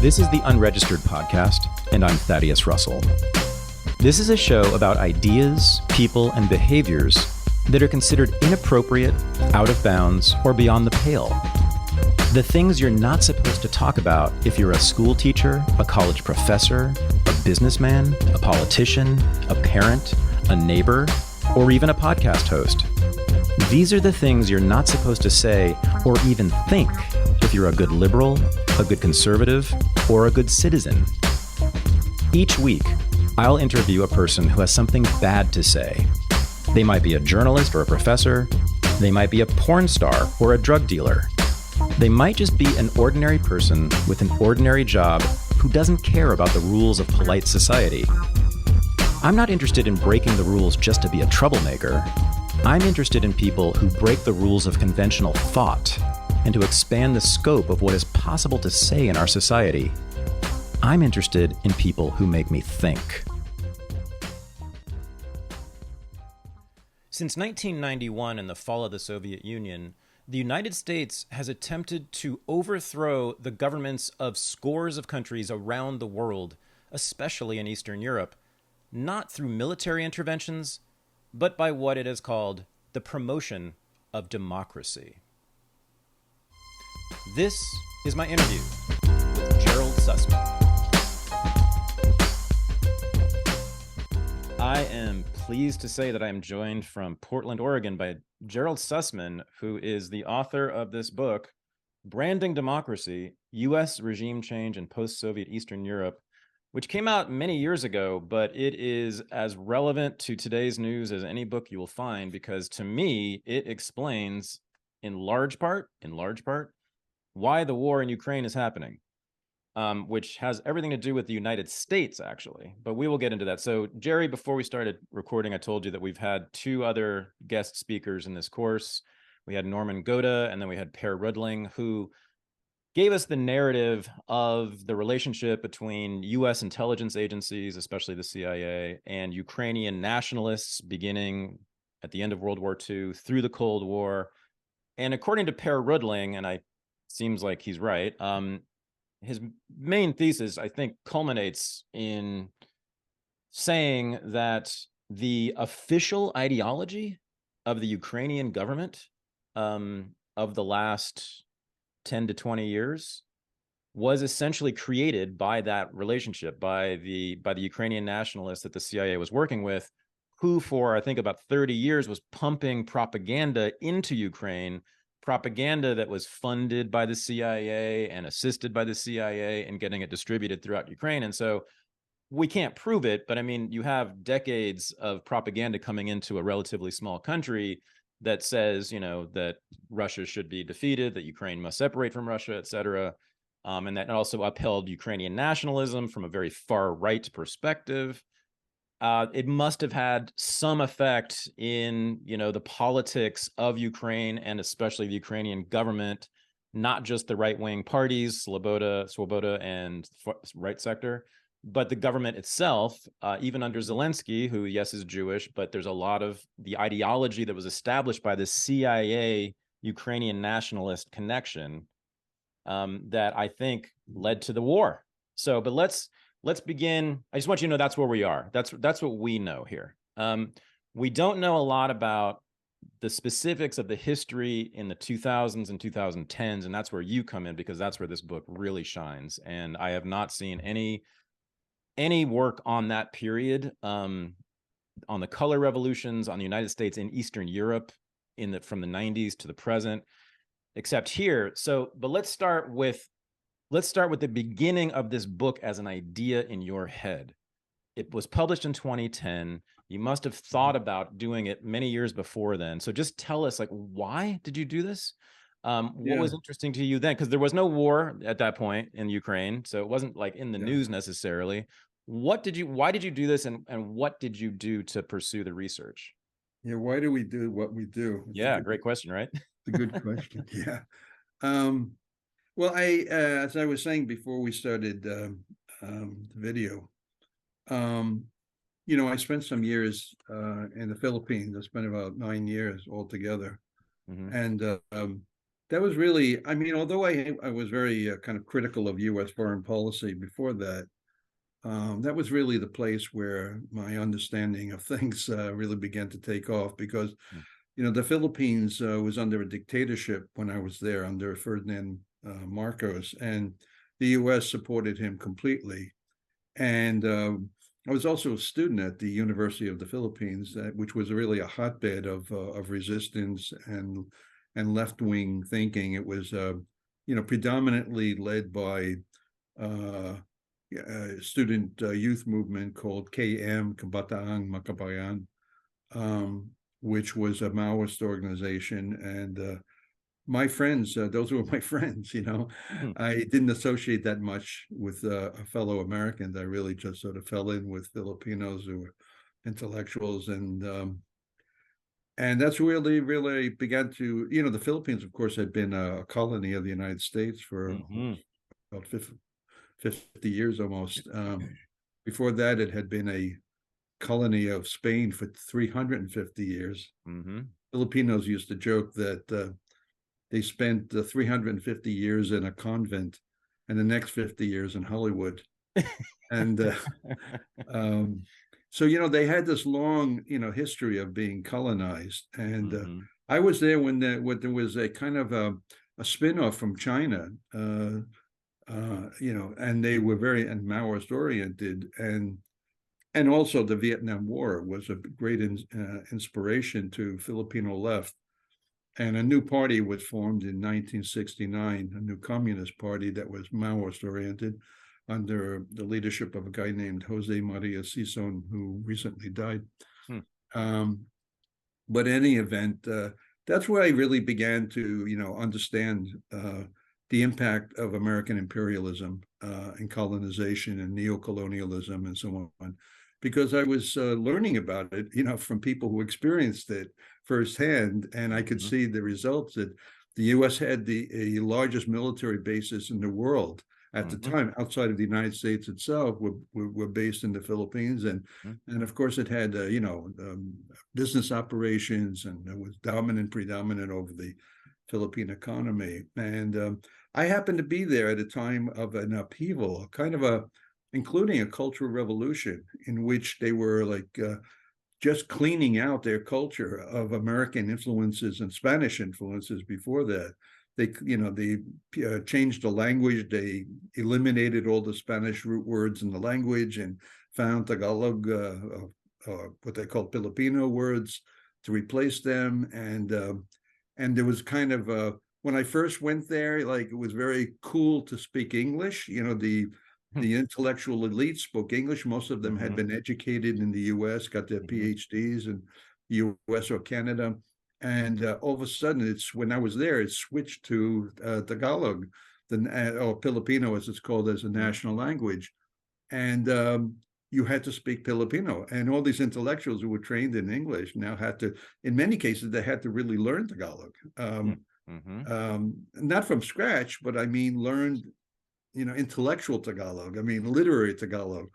This is the Unregistered podcast, and I'm Thaddeus Russell. This is a show about ideas, people, and behaviors that are considered inappropriate, out of bounds, or beyond the pale. The things you're not supposed to talk about if you're a school teacher, a college professor, a businessman, a politician, a parent, a neighbor, or even a podcast host. These are the things you're not supposed to say or even think if you're a good liberal, a good conservative, or a good citizen. Each week, I'll interview a person who has something bad to say. They might be a journalist or a professor. They might be a porn star or a drug dealer. They might just be an ordinary person with an ordinary job who doesn't care about the rules of polite society. I'm not interested in breaking the rules just to be a troublemaker. I'm interested in people who break the rules of conventional thought and to expand the scope of what is possible to say in our society. I'm interested in people who make me think. Since 1991 and the fall of the Soviet Union, the United States has attempted to overthrow the governments of scores of countries around the world, especially in Eastern Europe, not through military interventions, but by what it has called the promotion of democracy. This is my interview with Gerald Sussman. I am pleased to say that I am joined from Portland, Oregon by Gerald Sussman, who is the author of this book, Branding Democracy, U.S. Regime Change in Post-Soviet Eastern Europe, which came out many years ago, but it is as relevant to today's news as any book you will find, because to me, it explains in large part, why the war in Ukraine is happening, which has everything to do with the United States, actually. But we will get into that. So, Jerry, before we started recording, I told you that we've had two other guest speakers in this course. We had Norman Goda, and then we had Per Rudling, who gave us the narrative of the relationship between U.S. intelligence agencies, especially the CIA, and Ukrainian nationalists beginning at the end of World War II through the Cold War. And according to Per Rudling, and I seems like he's right, his main thesis, I think, culminates in saying that the official ideology of the Ukrainian government of the last 10 to 20 years was essentially created by that relationship, by the Ukrainian nationalists that the CIA was working with, who for, I think, about 30 years was pumping propaganda into Ukraine, propaganda that was funded by the CIA and assisted by the CIA and getting it distributed throughout Ukraine. And so we can't prove it, but I mean, you have decades of propaganda coming into a relatively small country that says, you know, that Russia should be defeated, that Ukraine must separate from Russia, et cetera. And that also upheld Ukrainian nationalism from a very far right perspective. It must have had some effect in, you know, the politics of Ukraine and especially the Ukrainian government, not just the right-wing parties, Swoboda and right sector, but the government itself, even under Zelensky, who, yes, is Jewish, but there's a lot of the ideology that was established by the CIA Ukrainian nationalist connection that I think led to the war. So, but let's begin. I just want you to know that's where we are. That's what we know here. We don't know a lot about the specifics of the history in the 2000s and 2010s, and that's where you come in, because that's where this book really shines. And I have not seen any work on that period, on the color revolutions, on the United States in Eastern Europe from the 90s to the present, except here. So, but let's start with the beginning of this book as an idea in your head. It was published in 2010. You must have thought about doing it many years before then. So just tell us, like, why did you do this? What was interesting to you then? Because there was no war at that point in Ukraine, so it wasn't like in the news necessarily. Why did you do this, and what did you do to pursue the research? Yeah, why do we do what we do? Great question, right? It's a good question. Yeah. Well, as I was saying before we started the video, you know, I spent some years in the Philippines. I spent about 9 years altogether. Mm-hmm. And that was really, I mean, although I was very kind of critical of U.S. foreign policy before that, that was really the place where my understanding of things really began to take off, because, the Philippines was under a dictatorship when I was there, under Ferdinand Marcos, and the U.S. supported him completely. And I was also a student at the University of the Philippines, which was really a hotbed of resistance and left-wing thinking. It was, predominantly led by a student youth movement called KM, Kabataang Makabayan, which was a Maoist organization. And my friends, those were my friends, I didn't associate that much with fellow Americans. I really just sort of fell in with Filipinos who were intellectuals. And that's really, really began to, the Philippines, of course, had been a colony of the United States for about 50 years almost. Before that, it had been a colony of Spain for 350 years. Filipinos used to joke that they spent 350 years in a convent and the next 50 years in Hollywood. And so, they had this long, history of being colonized. And I was there when there was a kind of a spin-off from China, and they were very Maoist oriented. And also the Vietnam War was a great inspiration to Filipino left. And a new party was formed in 1969, a new communist party that was Maoist oriented, under the leadership of a guy named Jose Maria Sison, who recently died. But in any event, that's where I really began to, understand the impact of American imperialism and colonization and neocolonialism and so on, because I was learning about it, from people who experienced it firsthand, and I could see the results that the U.S. had the largest military bases in the world at the time, outside of the United States itself, were based in the Philippines, and of course it had business operations, and it was predominant over the Philippine economy. And I happened to be there at a time of an upheaval, kind of including a cultural revolution, in which they were like just cleaning out their culture of American influences and Spanish influences before that. They changed the language. They eliminated all the Spanish root words in the language and found Tagalog, what they call Filipino words, to replace them. And there was kind of when I first went there, like, it was very cool to speak English. The intellectual elite spoke English. Most of them had been educated in the U.S., got their PhDs in the U.S. or Canada. And all of a sudden, when I was there, it switched to Tagalog, or Filipino, as it's called, as a national language. And you had to speak Filipino. And all these intellectuals who were trained in English now had to, in many cases, they had to really learn Tagalog. Not from scratch, but I mean, learned, intellectual Tagalog, literary Tagalog.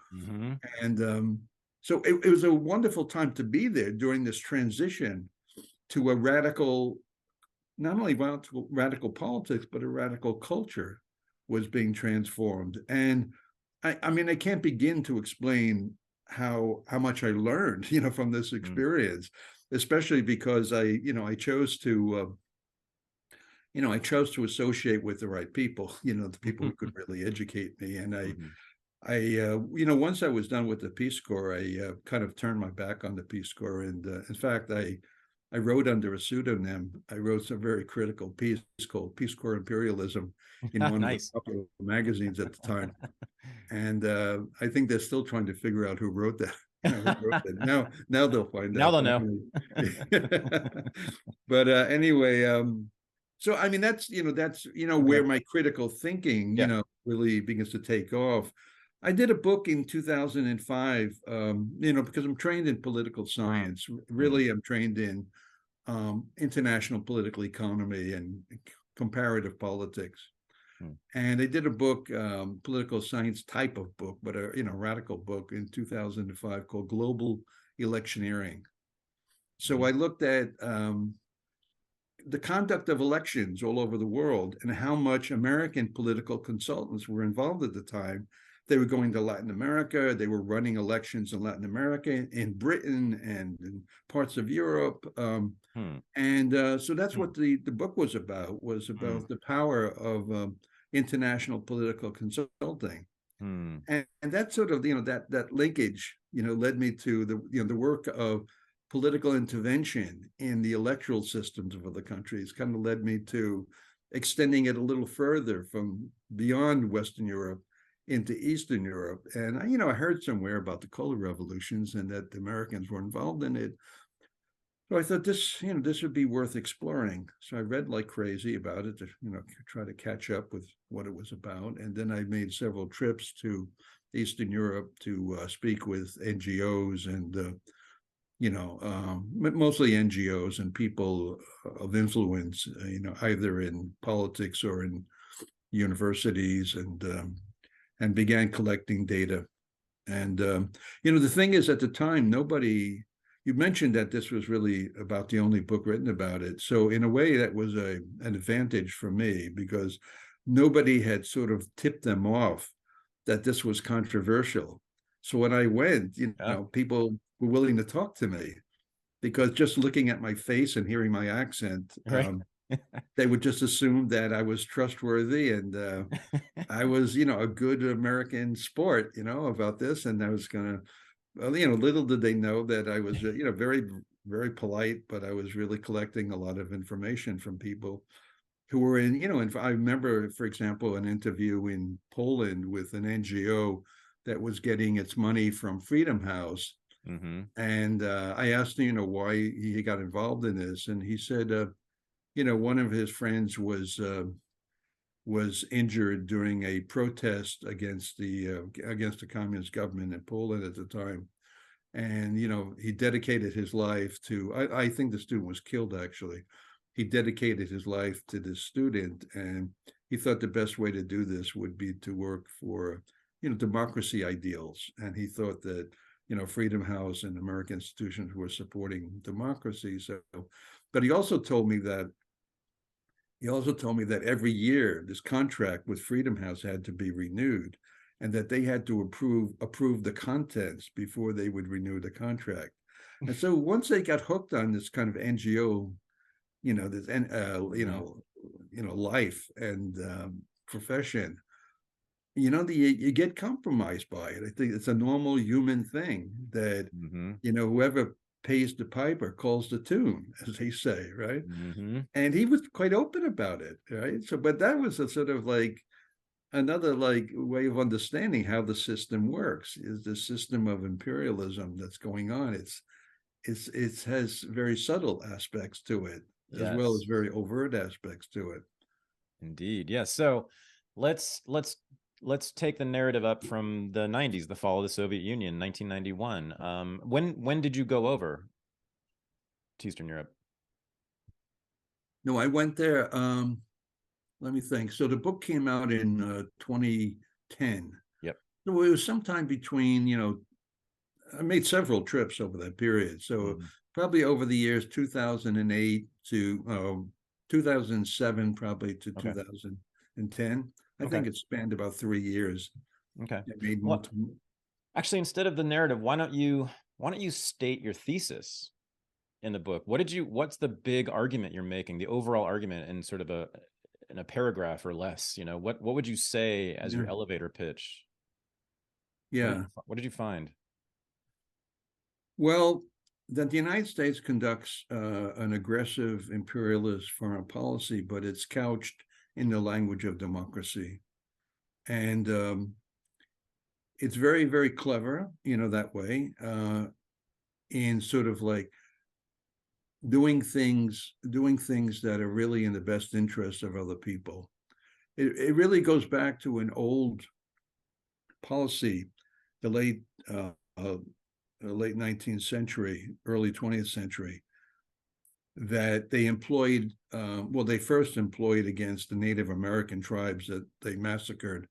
And so it was a wonderful time to be there during this transition to a radical, not only radical politics, but a radical culture was being transformed. And I can't begin to explain how much I learned, from this experience, especially because I chose to associate with the right people, the people who could really educate me. And once I was done with the Peace Corps, I kind of turned my back on the Peace Corps. And in fact, I wrote under a pseudonym. I wrote some very critical piece called Peace Corps Imperialism in one of the popular magazines at the time. And I think they're still trying to figure out who wrote that. Now they'll find out. Now they'll know. But anyway, so that's where my critical thinking, really begins to take off. I did a book in 2005, because I'm trained in political science. Really, I'm trained in international political economy and comparative politics. And I did a book, political science type of book, but a radical book in 2005 called Global Electioneering. So I looked at the conduct of elections all over the world and how much American political consultants were involved at the time. They were going to Latin America. They were running elections in Latin America, in Britain, and in parts of Europe. So that's what the book was about the power of international political consulting. And that sort of, that linkage, led me to the work of political intervention in the electoral systems of other countries, kind of led me to extending it a little further from beyond Western Europe into Eastern Europe. And I heard somewhere about the color revolutions and that the Americans were involved in it. So I thought this would be worth exploring. So I read like crazy about it to, try to catch up with what it was about. And then I made several trips to Eastern Europe to speak with NGOs and, mostly NGOs and people of influence, either in politics or in universities, and began collecting data. And, the thing is, at the time, you mentioned that this was really about the only book written about it. So in a way, that was an advantage for me, because nobody had sort of tipped them off that this was controversial. So when I went, people were willing to talk to me, because just looking at my face and hearing my accent, Right. they would just assume that I was trustworthy and I was, a good American sport, about this. And I was going to, little did they know that I was, very, very polite, but I was really collecting a lot of information from people who were in, and I remember, for example, an interview in Poland with an NGO that was getting its money from Freedom House. And I asked him, why he got involved in this. And he said, one of his friends was injured during a protest against the communist government in Poland at the time. And, he dedicated his life to, I think the student was killed, actually. He dedicated his life to this student, and he thought the best way to do this would be to work for, democracy ideals. And he thought that, Freedom House and American institutions were supporting democracy. So, but he also told me that every year this contract with Freedom House had to be renewed, and that they had to approve the contents before they would renew the contract. And so once they got hooked on this kind of NGO, life and profession, you get compromised by it. I think it's a normal human thing that, whoever pays the piper calls the tune, as they say, right? And he was quite open about it, right? So, but that was a sort of like another way of understanding how the system works, is the system of imperialism that's going on. It has very subtle aspects to it, as well as very overt aspects to it. Indeed. Yes. So let's take the narrative up from the 90s, the fall of the Soviet Union, 1991. When did you go over to Eastern Europe? No, I went there. Let me think. So the book came out in 2010. Yep. So it was sometime between, I made several trips over that period. So probably over the years 2008 to 2007, probably to 2010. I think it spanned about 3 years. Okay. I made multiple. Actually, instead of the narrative, why don't you state your thesis in the book? What's the big argument you're making, the overall argument, in sort of in a paragraph or less? What would you say as your elevator pitch? Yeah. What did you find? Well, that the United States conducts an aggressive imperialist foreign policy, but it's couched in the language of democracy. And it's very, very clever, that way, in sort of like doing things that are really in the best interest of other people. It really goes back to an old policy, the late 19th century, early 20th century, that they employed, they first employed against the Native American tribes that they massacred,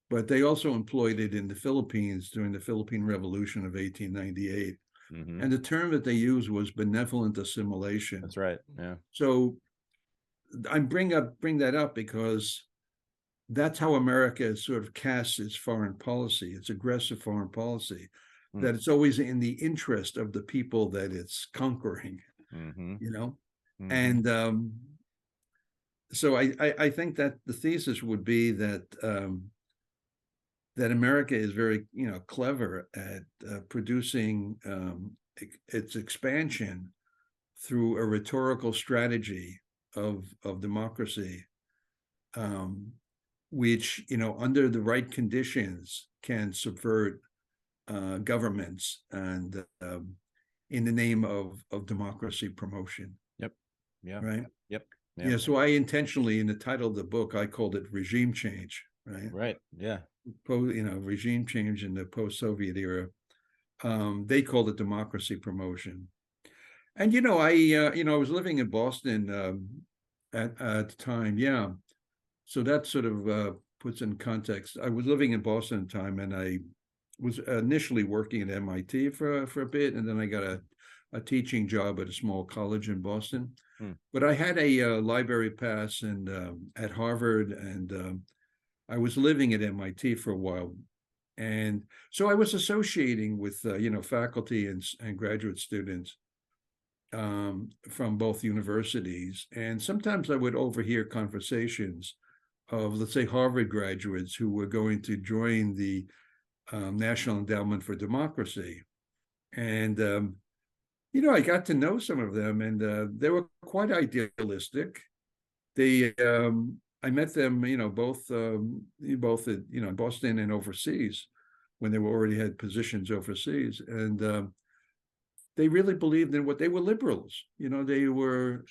but they also employed it in the Philippines during the Philippine Revolution of 1898. And the term that they used was benevolent assimilation. That's right. Yeah. So I bring that up because that's how America sort of casts its foreign policy, its aggressive foreign policy, Mm. that it's always in the interest of the people that it's conquering, Mm-hmm. you know? Mm-hmm. And so I think that the thesis would be that that America is very, clever at producing its expansion through a rhetorical strategy of democracy, which, under the right conditions can subvert governments and in the name of democracy promotion. Yep. Yeah. Right. Yep. Yeah. Yeah. So I intentionally, in the title of the book, I called it regime change. Right. Right. Yeah. Regime change in the post-Soviet era. They called it democracy promotion. And I was living in Boston at the time. Yeah. So that sort of puts in context. I was living in Boston at the time, and I was initially working at MIT for a bit, and then I got a teaching job at a small college in Boston. But I had a library pass and at Harvard, and I was living at MIT for a while, and so I was associating with faculty and graduate students from both universities, and sometimes I would overhear conversations of, let's say, Harvard graduates who were going to join the National Endowment for Democracy. And, I got to know some of them, and they were quite idealistic. I met them, both at, Boston and overseas when they already had positions overseas. And they really believed in what they were liberals. They weren't,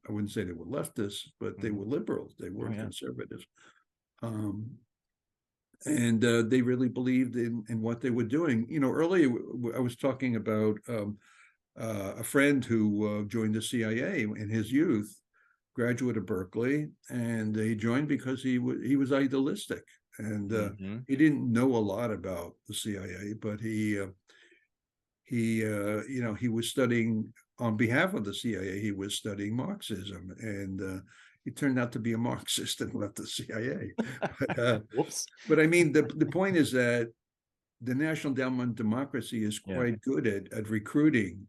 I wouldn't say they were leftists, but they were liberals. They weren't conservatives. And they really believed in what they were doing. Earlier I was talking about a friend who joined the CIA in his youth, graduate of Berkeley, and he joined because he was idealistic, and he didn't know a lot about the CIA, but he was studying on behalf of the CIA. He was studying Marxism, and he turned out to be a Marxist and left the CIA. Whoops. But I mean, the point is that the National Endowment of Democracy is quite good at recruiting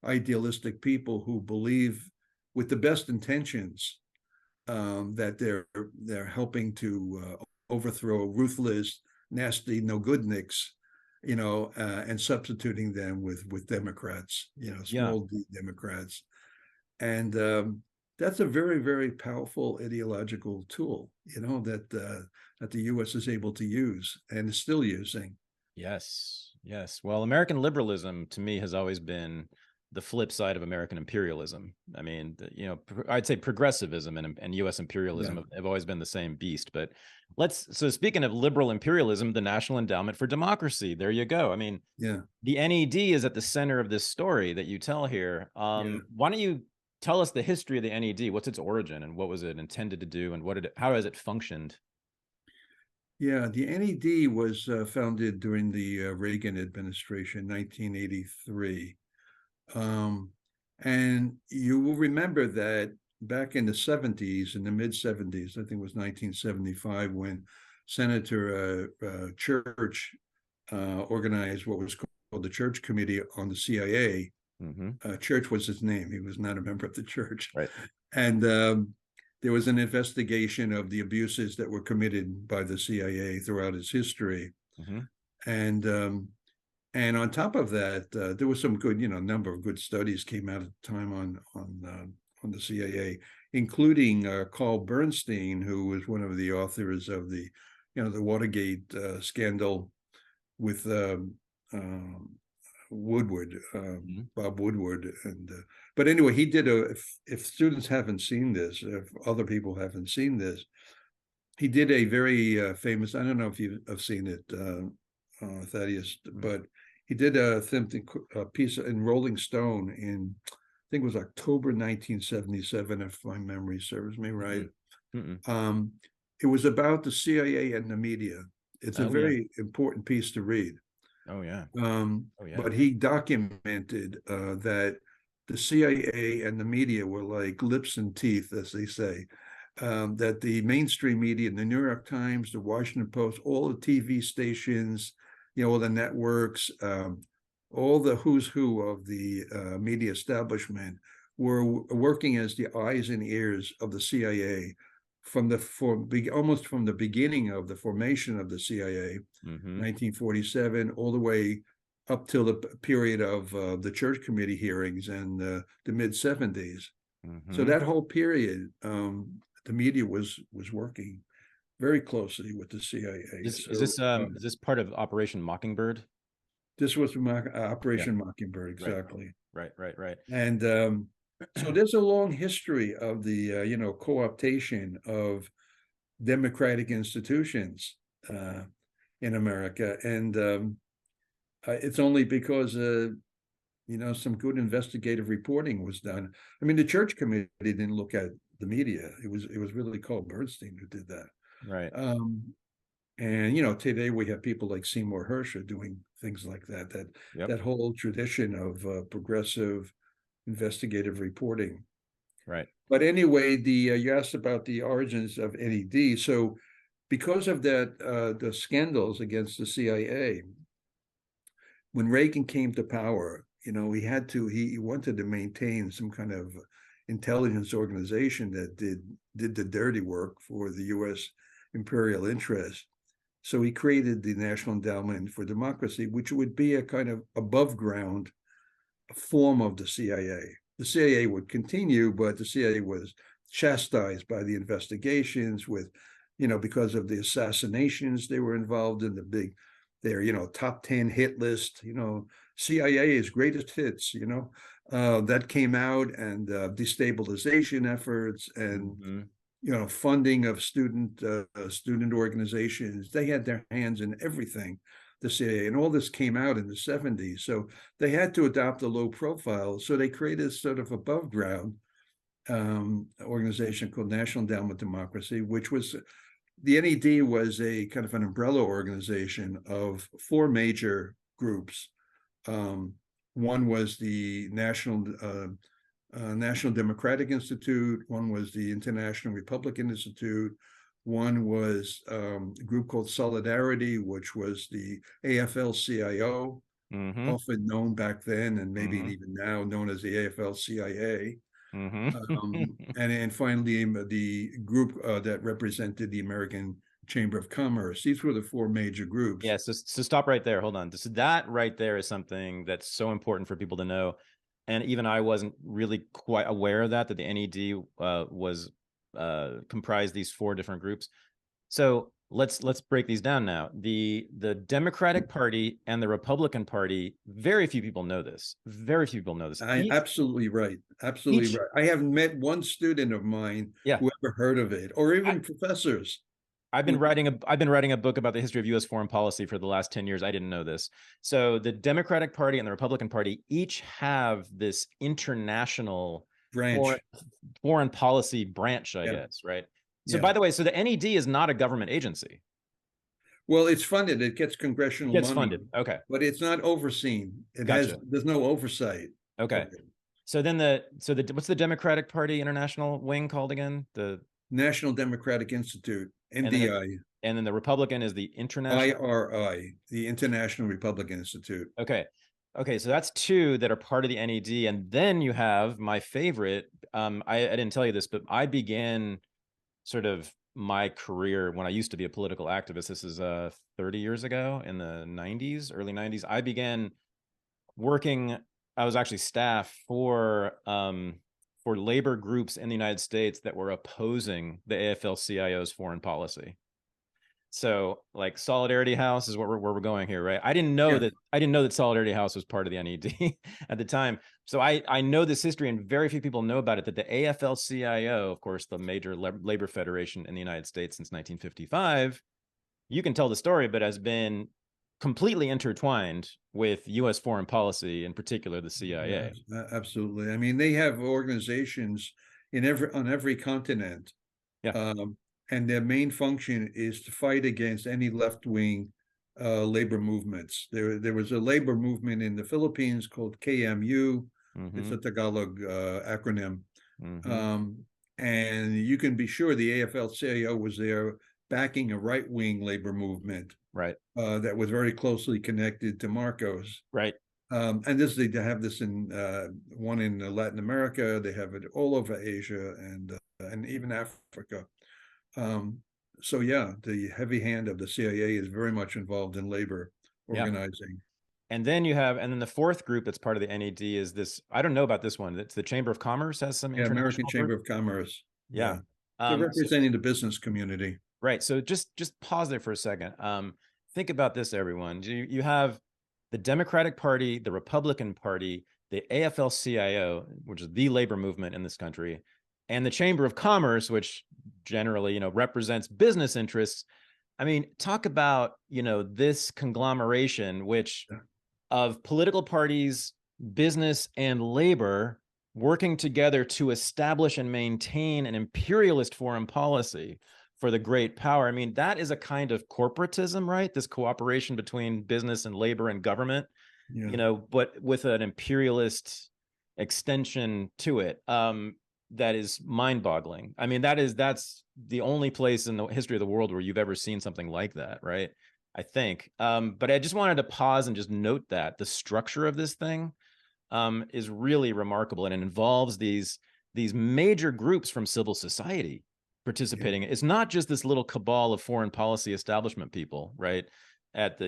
idealistic people who believe, with the best intentions, that they're helping to overthrow ruthless, nasty, no-goodniks, and substituting them with Democrats, small D Democrats. And that's a very, very powerful ideological tool, that the U.S. is able to use and is still using. Yes. Yes. Well, American liberalism to me has always been the flip side of American imperialism. I mean, I'd say progressivism and U.S. imperialism have always been the same beast. But so speaking of liberal imperialism, the National Endowment for Democracy, there you go. I mean, the NED is at the center of this story that you tell here. Why don't you tell us the history of the NED? What's its origin, and what was it intended to do, and how has it functioned? Yeah, the NED was founded during the Reagan administration, 1983. And you will remember that back in the 70s, in the mid 70s, I think it was 1975, when Senator Church organized what was called the Church Committee on the CIA. Church was his name. He was not a member of the church. Right. And there was an investigation of the abuses that were committed by the CIA throughout its history. And on top of that, there was some good, number of good studies came out at the time on the CIA, including Carl Bernstein, who was one of the authors of the Watergate scandal with Woodward, Bob Woodward. And but anyway, he did if students haven't seen this, if other people haven't seen this, he did a very famous, I don't know if you have seen it, Thaddeus, but he did a piece in Rolling Stone in, I think it was October 1977, if my memory serves me right. It was about the CIA and the media. It's a very important piece to read. But he documented that the CIA and the media were like lips and teeth, as they say. That the mainstream media, the New York Times, the Washington Post, all the TV stations, all the networks, all the who's who of the media establishment were working as the eyes and ears of the CIA almost from the beginning of the formation of the CIA, 1947, all the way up till the period of the Church Committee hearings and the mid-70s. So that whole period, the media was working very closely with the CIA. Is this part of Operation Mockingbird? This was Operation Mockingbird, exactly. Right. And so there's a long history of the co-optation of democratic institutions in America, and it's only because some good investigative reporting was done. I mean, the Church Committee didn't look at the media. It was really Carl Bernstein who did that. Right. And today we have people like Seymour Hersh doing things like that. That whole tradition of progressive investigative reporting. Right. But anyway, you asked about the origins of NED. So because of that, the scandals against the CIA, when Reagan came to power, he wanted to maintain some kind of intelligence organization that did the dirty work for the U.S. imperial interest. So he created the National Endowment for Democracy, which would be a kind of above ground form of the CIA. The CIA would continue, but the CIA was chastised by the investigations because of the assassinations they were involved in, their top 10 hit list, CIA's greatest hits, that came out, and destabilization efforts and funding of student organizations. They had their hands in everything, the CIA, and all this came out in the 70s. So they had to adopt a low profile. So they created sort of above ground organization called National Endowment for Democracy, which was, the NED was a kind of an umbrella organization of four major groups. One was the National Democratic Institute. One was the International Republican Institute. One was a group called Solidarity, which was the AFL-CIO, often known back then and maybe even now known as the AFL-CIA. And then finally, the group that represented the American Chamber of Commerce. These were the four major groups. Yeah, so stop right there. Hold on. So that right there is something that's so important for people to know. And even I wasn't really quite aware of that the NED was comprised these four different groups. So let's break these down now. The Democratic Party and the Republican Party, very few people know this. Very few people know this. Absolutely right. Absolutely right. I haven't met one student of mine who ever heard of it, or even professors. I've been writing a book about the history of U.S. foreign policy for the last 10 years. I didn't know this. So the Democratic Party and the Republican Party each have this international branch, foreign policy branch, I guess, right? So by the way, so the NED is not a government agency. Well, it's funded. It gets congressional money. Funded. Okay. But it's not overseen. There's no oversight. Okay. So then what's the Democratic Party international wing called again? The National Democratic Institute, NDI. And then the Republican is the International IRI, the International Republican Institute. Okay. So that's two that are part of the NED. And then you have my favorite. I didn't tell you this, but I began sort of my career when I used to be a political activist. This is 30 years ago in the 90s, early 90s. I began working. I was actually staff for labor groups in the United States that were opposing the AFL-CIO's foreign policy. So like Solidarity House is where we're going here, right? I didn't know that Solidarity House was part of the NED at the time. So I know this history, and very few people know about it, that the AFL-CIO, of course, the major labor federation in the United States since 1955, you can tell the story, but has been completely intertwined with U.S. foreign policy, in particular the CIA. Yes, absolutely. I mean, they have organizations on every continent. Yeah. And their main function is to fight against any left-wing labor movements. There was a labor movement in the Philippines called KMU, It's Mm-hmm. a Tagalog acronym. Mm-hmm. Um, and you can be sure the AFL-CIO was there backing a right-wing labor movement Right. that was very closely connected to Marcos. Right. And this they have this in one in Latin America. They have it all over Asia and even Africa. Um, so yeah, the heavy hand of the CIA is very much involved in labor Yeah. organizing. And then you have, and then the fourth group that's part of the NED is this. I don't know about this one. It's the Chamber of Commerce has some Yeah, American international Chamber group. of Commerce. Yeah. Yeah. So So, representing the business community. right. So just pause there for a second. Think about this, everyone. You have the Democratic Party, the Republican Party, the AFL-CIO, which is the labor movement in this country, and the Chamber of Commerce, which generally, represents business interests. I mean, talk about, this conglomeration, which Yeah. of political parties, business, and labor working together to establish and maintain an imperialist foreign policy for the great power. I mean, that is a kind of corporatism, right? This cooperation between business and labor and government, Yeah. but with an imperialist extension to it. That is mind-boggling. I mean, that's the only place in the history of the world where you've ever seen something like that, right? I think. But I just wanted to pause and just note that the structure of this thing is really remarkable, and it involves these major groups from civil society Yeah. participating. It's not just this little cabal of foreign policy establishment people, right? At the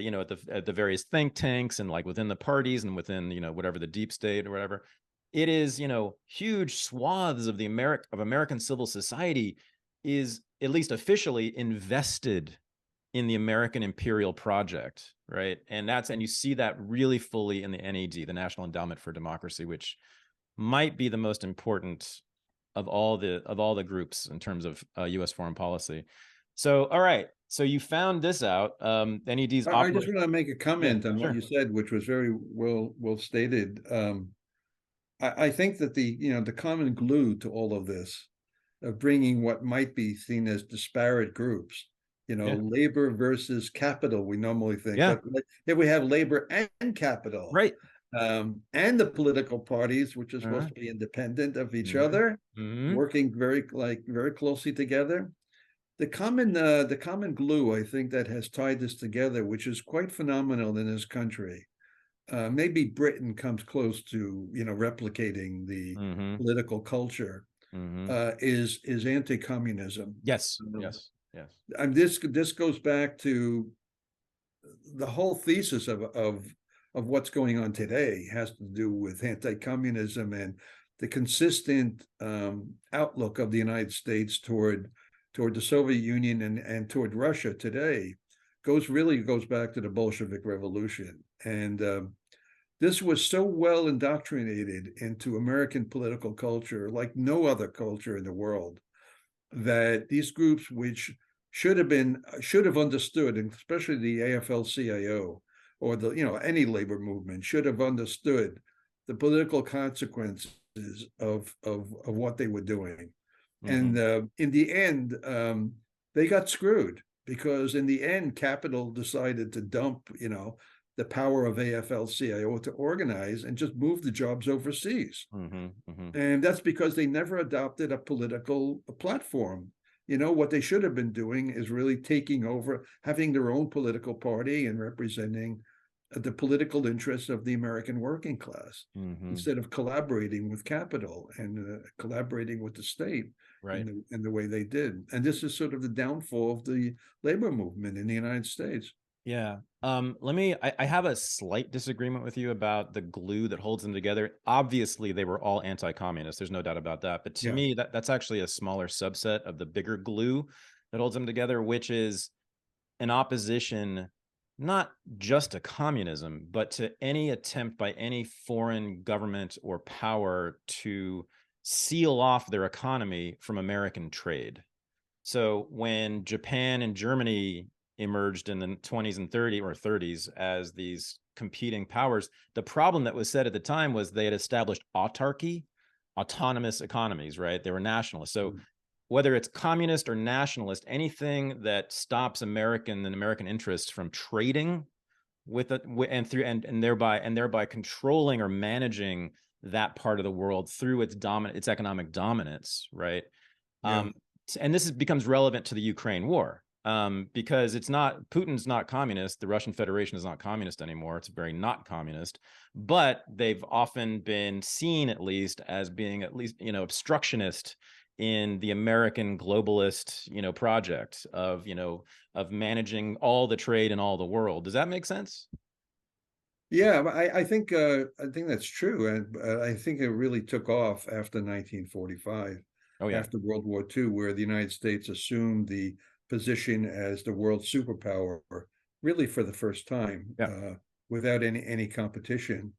at the various think tanks and like within the parties and within whatever the deep state or whatever. It is huge swaths of the American civil society is at least officially invested in the American imperial project, right? And you see that really fully in the NED, the National Endowment for Democracy, which might be the most important of all the groups in terms of U.S. foreign policy. So, all right, so you found this out. NED's I just operation. want to make a Yeah, comment on what sure. you said, which was very well stated. I think that the common glue to all of this, of bringing what might be seen as disparate groups, Yeah, labor versus capital, we normally think, yeah, but here we have labor and capital, right. and the political parties, which are Uh-huh. supposed to be independent of each Mm-hmm. other, Mm-hmm. working very closely together. The common glue, I think, that has tied this together, which is quite phenomenal in this country. Maybe Britain comes close to replicating the Mm-hmm. political culture. Mm-hmm. Is anti-communism. Yes, Um, yes, yes. and this goes back to the whole thesis of what's going on today has to do with anti-communism and the consistent outlook of the United States toward the Soviet Union and toward Russia today goes back to the Bolshevik Revolution. And this was so well indoctrinated into American political culture, like no other culture in the world, that these groups, which should have understood, and especially the AFL-CIO or any labor movement, should have understood the political consequences of what they were doing. Mm-hmm. And in the end, they got screwed because in the end, capital decided to dump, the power of AFL-CIO to organize and just move the jobs overseas. Mm-hmm. Mm-hmm. And that's because they never adopted a political platform. What they should have been doing is really taking over, having their own political party and representing the political interests of the American working class Mm-hmm. instead of collaborating with capital and collaborating with the state Right. in the way they did. And this is sort of the downfall of the labor movement in the United States. Yeah. I have a slight disagreement with you about the glue that holds them together. Obviously, they were all anti-communist. There's no doubt about that. But to Yeah. me, that's actually a smaller subset of the bigger glue that holds them together, which is an opposition, not just to communism, but to any attempt by any foreign government or power to seal off their economy from American trade. So when Japan and Germany emerged in the 20s and 30s as these competing powers, the problem that was said at the time was they had established autarky, autonomous economies, right? They were nationalists. So whether it's communist or nationalist, anything that stops American and American interests from trading with it and thereby controlling or managing that part of the world through its economic dominance, right? Yeah. And this becomes relevant to the Ukraine war, because Putin's not communist. The Russian Federation is not communist anymore. It's very not communist, but they've often been seen, at least, as being obstructionist in the American globalist, project of managing all the trade in all the world. Does that make sense? Yeah, I think that's true, and I think it really took off after 1945, Oh yeah, after World War II, where the United States assumed the position as the world superpower, really for the first time, yeah, without any competition.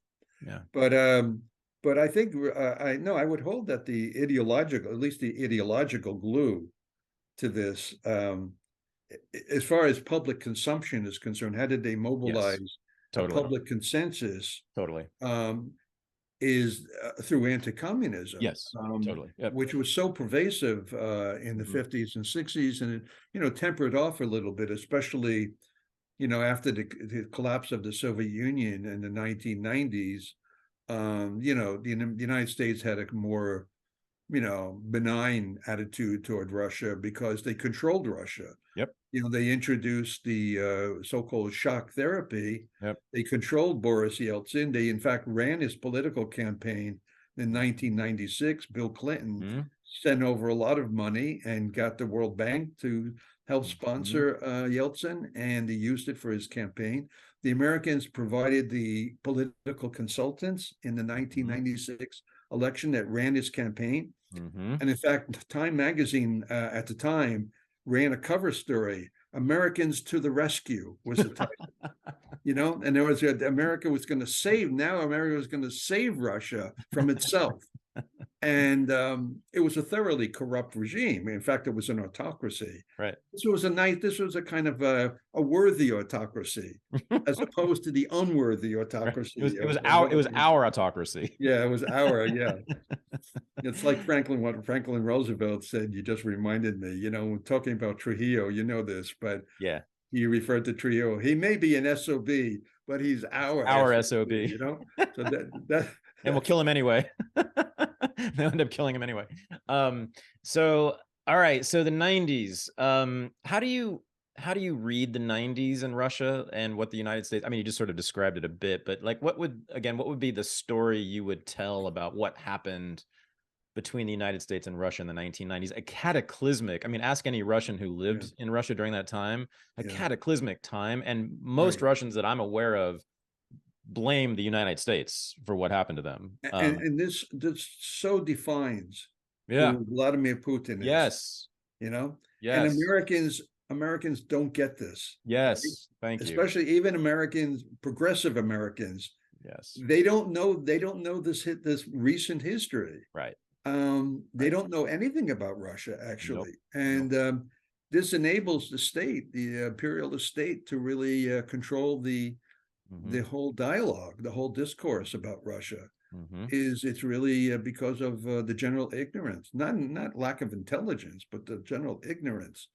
yeah. But I think I would hold that at least the ideological glue to this, as far as public consumption is concerned, how did they Yes, mobilize a totally, public consensus, totally. is through anti-communism, Yes, totally. Yep. which was so pervasive in the Mhm. 50s and 60s, and it tempered off a little bit, especially after the collapse of the Soviet Union in the 1990s. The United States had a more benign attitude toward Russia because they controlled Russia. Yep. They introduced the so-called shock therapy. Yep. They controlled Boris Yeltsin. They, in fact, ran his political campaign in 1996. Bill Clinton Mhm. sent over a lot of money and got the World Bank to help sponsor Yeltsin, and he used it for his campaign. The Americans provided the political consultants in the 1996 election that ran his campaign. Mhm. And in fact, Time magazine at the time ran a cover story, "Americans to the Rescue" was the title. And there was America was going to save Russia from itself. And it was a thoroughly corrupt regime. In fact, it was an autocracy. Right. This was a kind of a worthy autocracy, as opposed to the unworthy Right. autocracy. It was our autocracy. Yeah, it was yeah. It's like what Franklin Roosevelt said. You just reminded me, talking about Trujillo, this, but Yeah. he referred to Trujillo. He may be an SOB, but he's our SOB. So that And we'll kill him anyway. They'll end up killing him anyway. So all right, so the 90s. How do you read the 90s in Russia and what the United States, I mean, you just sort of described it a bit, but like what would be the story you would tell about what happened between the United States and Russia in the 1990s? A cataclysmic, I mean, ask any Russian who lived in Russia during that time, a cataclysmic time. And most Russians that I'm aware of blame the United States for what happened to them. And this so defines Yeah. who Vladimir Putin is. Yes. And Yes. Americans don't get this. Yes. Thank you. Especially even progressive Americans. Yes. They don't know this recent history. Right. They don't know anything about Russia, actually. Nope. And this enables the imperialist state, to really control the whole dialogue, the whole discourse about Russia. It's really because of the general ignorance, not lack of intelligence, but the general ignorance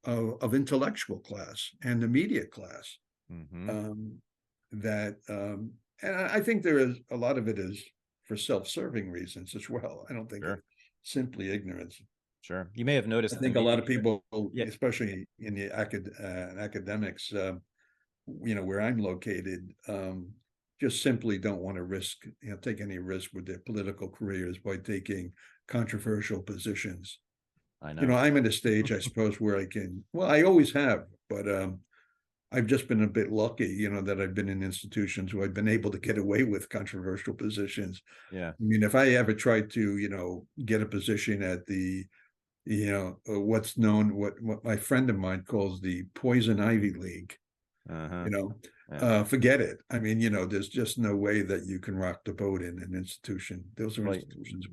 of intellectual class and the media class. And I think there is a lot of it is for self-serving reasons as well. I don't think it's simply ignorance. Sure. You may have noticed. I think a lot of people, especially in the academics, where I'm located, just simply don't want to take any risk with their political careers by taking controversial positions. I know. I'm at a stage, I suppose, where I always have, but I've just been a bit lucky, that I've been in institutions where I've been able to get away with controversial positions. Yeah. I mean, if I ever tried to, get a position at the, what my friend of mine calls the Poison Ivy League, forget it. I mean, there's just no way that you can rock the boat in an institution. Those are institutions.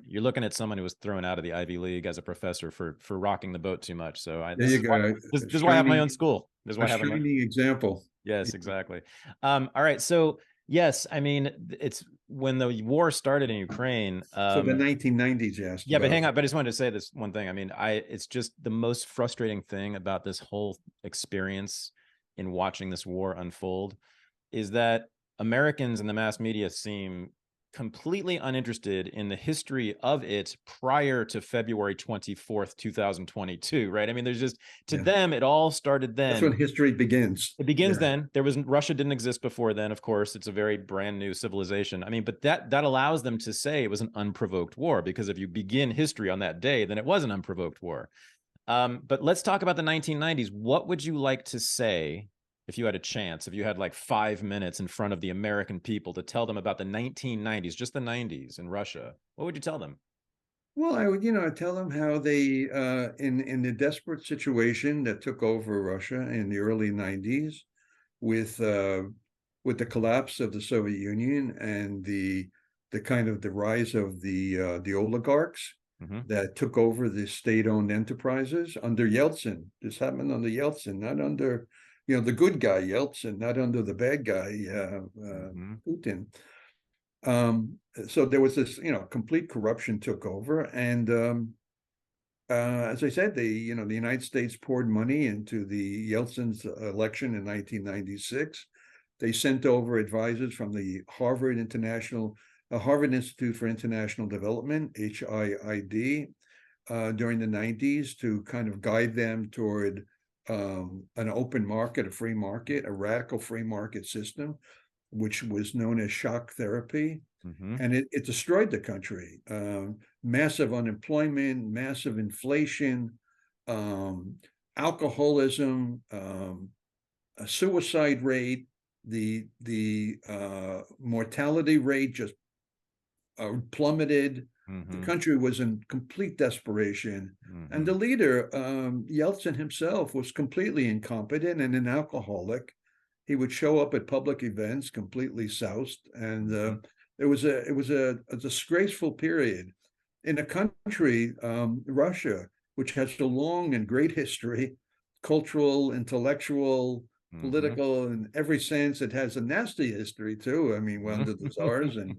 You're looking at someone who was thrown out of the Ivy League as a professor for rocking the boat too much. So there you go. This is why I have my own school. This is why I have shining example. Yes, exactly. All right. So yes, I mean, it's when the war started in Ukraine. So the 1990s, yes. Yeah, but hang on. But I just wanted to say this one thing. I mean, it's just the most frustrating thing about this whole experience in watching this war unfold is that Americans and the mass media seem completely uninterested in the history of it prior to February 24th, 2022, right? I mean, there's just, to Yeah. them, it all started That's then. when history begins. It begins Yeah. then. Russia didn't exist before then, of course. It's a very brand new civilization. I mean, but that allows them to say it was an unprovoked war, because if you begin history on that day, then it was an unprovoked war. But let's talk about the 1990s. What would you like to say if you had a chance, if you had like 5 minutes in front of the American people to tell them about the 1990s, just the 90s in Russia? What would you tell them? Well, I would, I'd tell them how they, in the desperate situation that took over Russia in the early '90s, with the collapse of the Soviet Union and the kind of the rise of the oligarchs Mm-hmm. that took over the state-owned enterprises under Yeltsin. This happened under Yeltsin, not under, the good guy Yeltsin, not under the bad guy Mm-hmm. Putin. So there was this, complete corruption took over, and as I said, the United States poured money into the Yeltsin's election in 1996. They sent over advisors from the Harvard Institute for International Development, HIID, during the 90s to kind of guide them toward an open market, a free market, a radical free market system, which was known as shock therapy. Mm-hmm. And it destroyed the country. Massive unemployment, massive inflation, alcoholism, a suicide rate, the mortality rate just plummeted. Mm-hmm. The country was in complete desperation. Mm-hmm. And the leader, Yeltsin himself, was completely incompetent and an alcoholic. He would show up at public events completely soused, and it was a disgraceful period in a country, Russia, which has a long and great history, cultural, intellectual, political, in every sense. It has a nasty history too. I mean, under the czars, and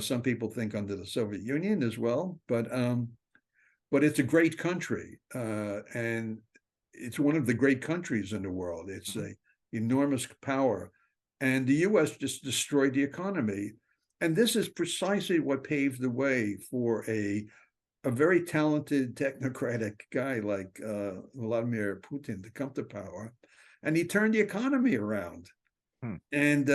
some people think under the Soviet Union as well. But it's a great country, and it's one of the great countries in the world. It's a enormous power, and the U.S. just destroyed the economy. And this is precisely what paved the way for a very talented technocratic guy like Vladimir Putin to come to power, and he turned the economy around. And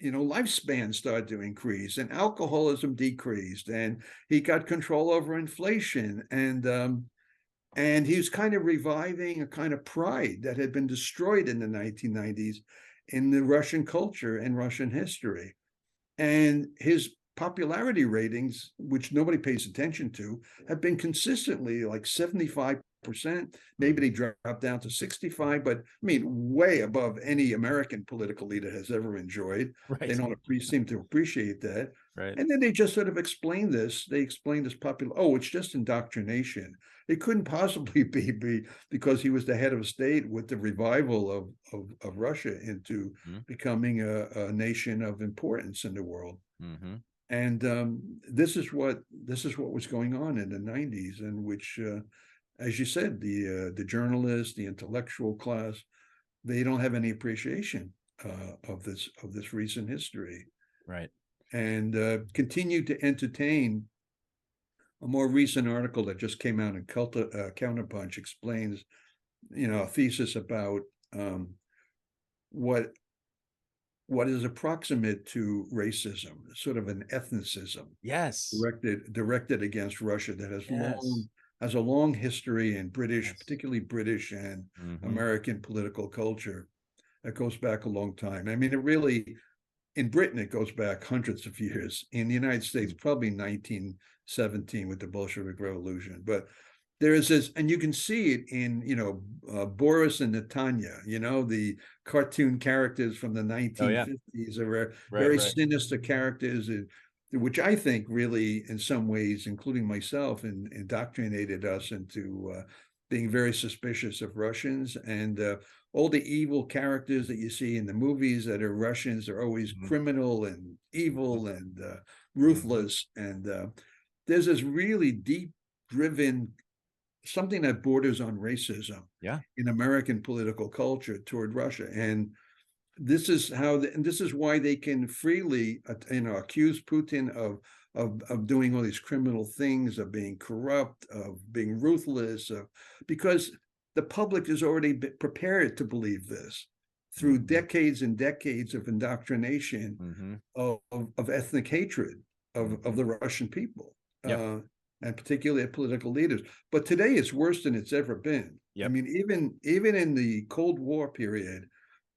lifespan started to increase, and alcoholism decreased, and he got control over inflation, and he was kind of reviving a kind of pride that had been destroyed in the 1990s in the Russian culture and Russian history. And his popularity ratings, which nobody pays attention to, have been consistently like 75%. Maybe they dropped down to 65, but I mean, way above any American political leader has ever enjoyed. Right. They don't seem to appreciate that. Right. And then they just sort of explained this. They explained this it's just indoctrination. It couldn't possibly be because he was the head of state with the revival of Russia into becoming a nation of importance in the world. And this is what was going on in the 90s, in which, as you said, the journalists, the intellectual class, they don't have any appreciation of this recent history. Right. And continue to entertain. A more recent article that just came out in Counterpunch explains, a thesis about what is approximate to racism, sort of an ethnicism. Yes. Directed against Russia that has a long history in British, particularly British and American political culture. That goes back a long time. I mean, in Britain, it goes back hundreds of years. In the United States, probably 1917 with the Bolshevik Revolution. But there is this, and you can see it in, Boris and Natanya, the cartoon characters from the 1950s are very sinister characters, which I think really, in some ways, including myself, indoctrinated us into being very suspicious of Russians. And all the evil characters that you see in the movies that are Russians are always criminal and evil and ruthless. And there's this really deep-driven, something that borders on racism in American political culture toward Russia. And this is how, and this is why they can freely, accuse Putin of doing all these criminal things, of being corrupt, of being ruthless, because the public is already prepared to believe this through decades and decades of indoctrination of ethnic hatred of the Russian people, Yep. and particularly political leaders. But today it's worse than it's ever been. Yep. I mean, even in the Cold War period,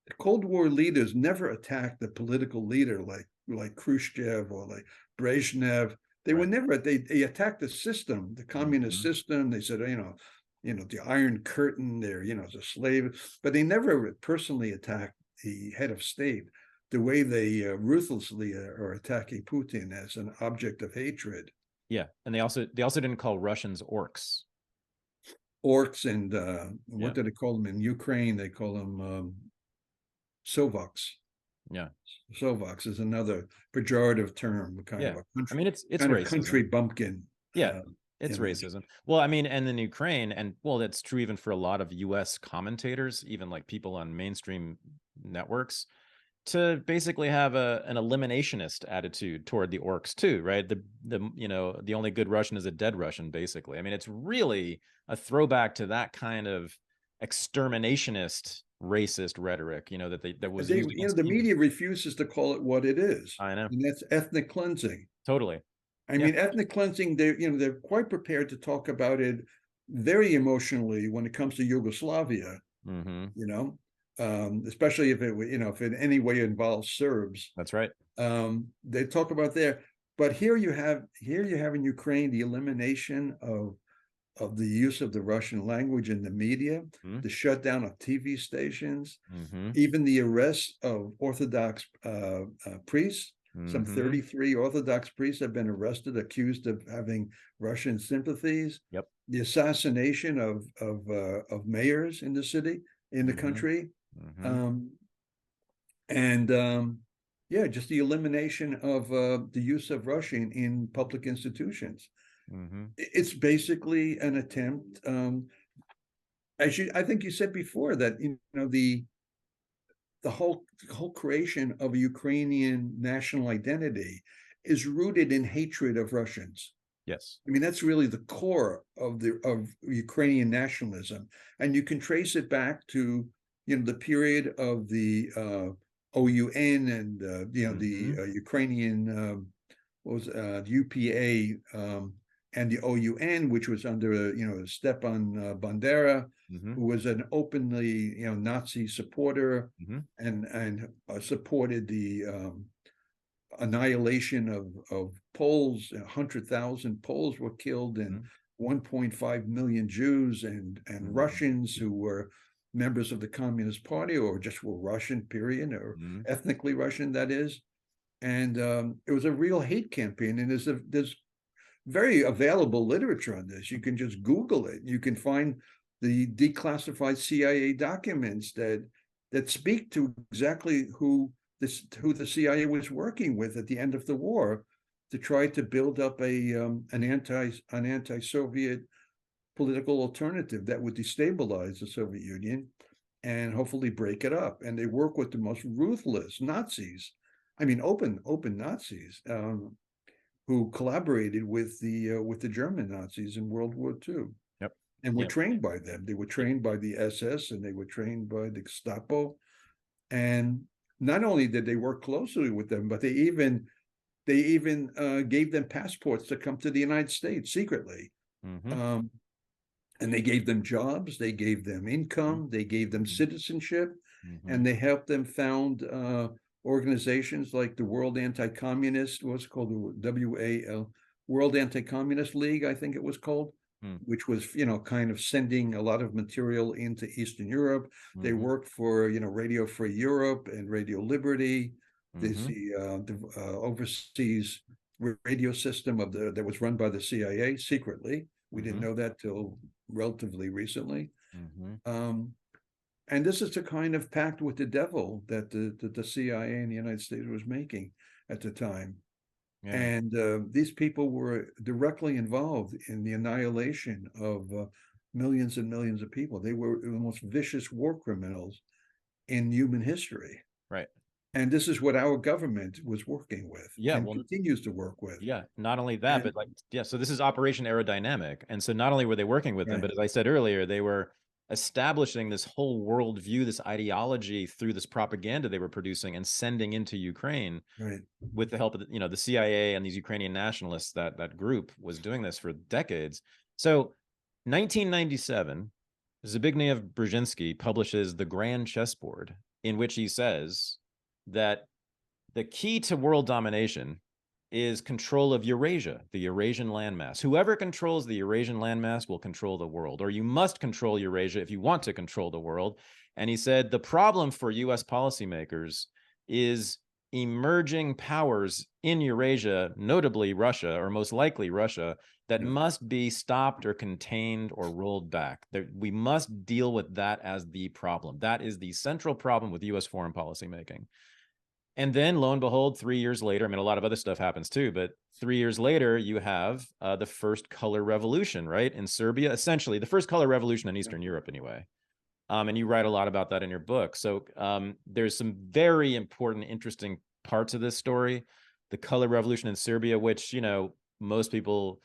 the Cold War leaders never attacked the political leader like Khrushchev or like Brezhnev. They were never, they attacked the system, the communist system. They said, the Iron Curtain, they're, the slave, but they never personally attacked the head of state the way they ruthlessly are attacking Putin as an object of hatred. Yeah, and they also didn't call Russians orcs. Orcs, and what do they call them in Ukraine? They call them Sovoks. Yeah, Sovoks is another pejorative term, kind of a country. I mean, it's kind racism. of country bumpkin. Yeah, it's racism. Well, I mean, and in Ukraine, and well, that's true even for a lot of U.S. commentators, even like people on mainstream networks, to basically have an eliminationist attitude toward the orcs too, right? The only good Russian is a dead Russian, basically. I mean, it's really a throwback to that kind of exterminationist racist rhetoric, that was used against the people. media refuses to call it what it is. I know. And that's ethnic cleansing. Totally. I mean, ethnic cleansing, they're quite prepared to talk about it very emotionally when it comes to Yugoslavia, especially if if it in any way involves Serbs. That's right. They talk about there, but here you have in Ukraine the elimination of the use of the Russian language in the media, the shutdown of TV stations, even the arrest of Orthodox priests. Some 33 Orthodox priests have been arrested, accused of having Russian sympathies. Yep. The assassination of mayors in the city, in the country, just the elimination of the use of Russian in public institutions. It's basically an attempt. I think you said before that the whole creation of a Ukrainian national identity is rooted in hatred of Russians. Yes. I mean, that's really the core of Ukrainian nationalism, and you can trace it back to the period of the OUN and the Ukrainian UPA and the OUN, which was under Stepan Bandera, who was an openly Nazi supporter and supported the annihilation of Poles. 100,000 Poles were killed, and 1.5 million Jews and Russians who were members of the Communist Party or just were Russian, period, or ethnically Russian, that is. And it was a real hate campaign, and there's very available literature on this. You can just Google it. You can find the declassified CIA documents that speak to exactly who the CIA was working with at the end of the war to try to build up an anti-Soviet political alternative that would destabilize the Soviet Union and hopefully break it up. And they work with the most ruthless Nazis. I mean, open Nazis. Who collaborated with the German Nazis in World War II, and were trained by them. They were trained by the SS, and they were trained by the Gestapo. And not only did they work closely with them, but they even gave them passports to come to the United States secretly. And they gave them jobs, they gave them income, they gave them citizenship, and they helped them found organizations like the World Anti-Communist, what's called the WAL, World Anti-Communist League, I think it was called, which was, kind of sending a lot of material into Eastern Europe. They worked for, Radio Free Europe and Radio Liberty. There's the overseas radio system that was run by the CIA secretly. We didn't know that till relatively recently. And this is the kind of pact with the devil that the CIA in the United States was making at the time. Yeah. And these people were directly involved in the annihilation of millions and millions of people. They were the most vicious war criminals in human history. Right. And this is what our government was working with Yeah. and Well, continues to work with. yeah. Not only that, And but like, yeah. So this is Operation Aerodynamic. And so not only were they working with them, right, but as I said earlier, they were establishing this whole worldview, this ideology through this propaganda they were producing and sending into Ukraine right, with the help of the CIA and these Ukrainian nationalists. That group was doing this for decades. So 1997, Zbigniew Brzezinski publishes The Grand Chessboard, in which he says that the key to world domination is control of Eurasia, the Eurasian landmass. Whoever controls the Eurasian landmass will control the world, or you must control Eurasia if you want to control the world. And he said the problem for US policymakers is emerging powers in Eurasia, notably Russia, or most likely Russia, that yeah, must be stopped or contained or rolled back. We must deal with that as the problem. That is the central problem with US foreign policy making. And then lo and behold, 3 years later, I mean, a lot of other stuff happens too, but 3 years later, you have the first color revolution, right? In Serbia, essentially the first color revolution in Eastern Europe anyway. And you write a lot about that in your book. So there's some very important, interesting parts of this story. The color revolution in Serbia, which, most people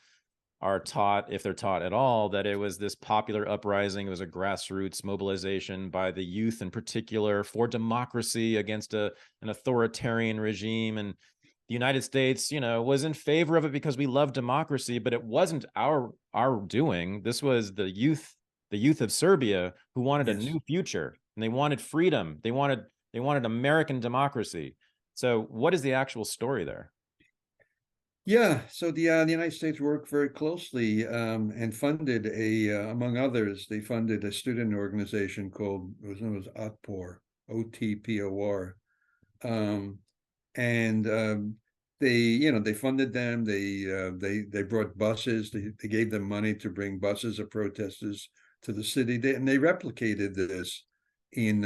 are taught, if they're taught at all, that it was this popular uprising. It was a grassroots mobilization by the youth in particular for democracy against an authoritarian regime. And the United States, was in favor of it because we love democracy, but it wasn't our doing. This was the youth of Serbia who wanted a yes. new future, and they wanted freedom. They wanted American democracy. So what is the actual story there? Yeah, so the United States worked very closely and funded among others, they funded a student organization called, it was known as OTPOR, OTPOR, and they funded them. They brought buses. They gave them money to bring buses of protesters to the city, and they replicated this in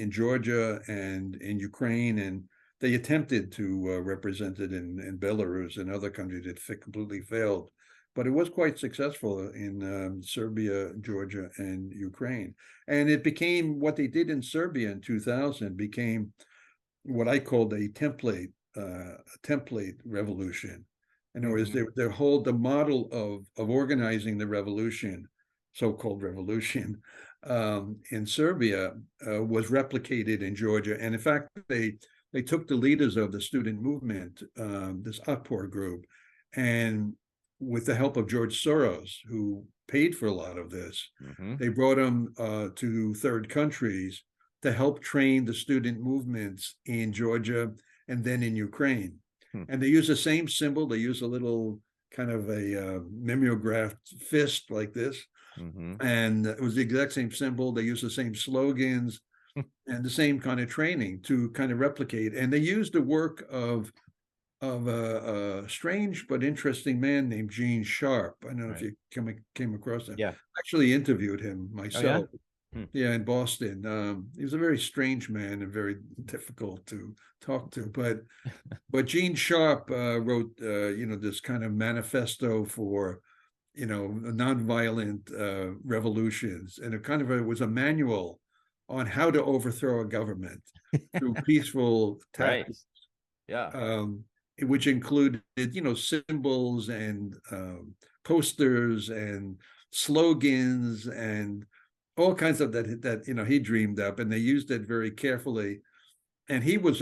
Georgia and in Ukraine, and they attempted to represent it in Belarus and other countries. It completely failed, but it was quite successful in Serbia, Georgia, and Ukraine. And it became, what they did in Serbia in 2000 became what I called a template revolution. In other words, the model of organizing the revolution, so-called revolution, in Serbia was replicated in Georgia. And in fact, they took the leaders of the student movement, this Otpor group, and with the help of George Soros, who paid for a lot of this, they brought them to third countries to help train the student movements in Georgia and then in Ukraine. And they use the same symbol. They use a little kind of a mimeographed fist like this. And it was the exact same symbol. They use the same slogans and the same kind of training to kind of replicate. And they used the work of a strange but interesting man named Gene Sharp. I don't know if you came across him. Yeah. Actually interviewed him myself. Oh, yeah? Yeah, in Boston. He was a very strange man and very difficult to talk to. But Gene Sharp wrote, this kind of manifesto for, nonviolent revolutions, and it was a manual on how to overthrow a government through peaceful tactics. Right. Yeah. Which included, symbols and posters and slogans and all kinds of that he dreamed up, and they used it very carefully. And he was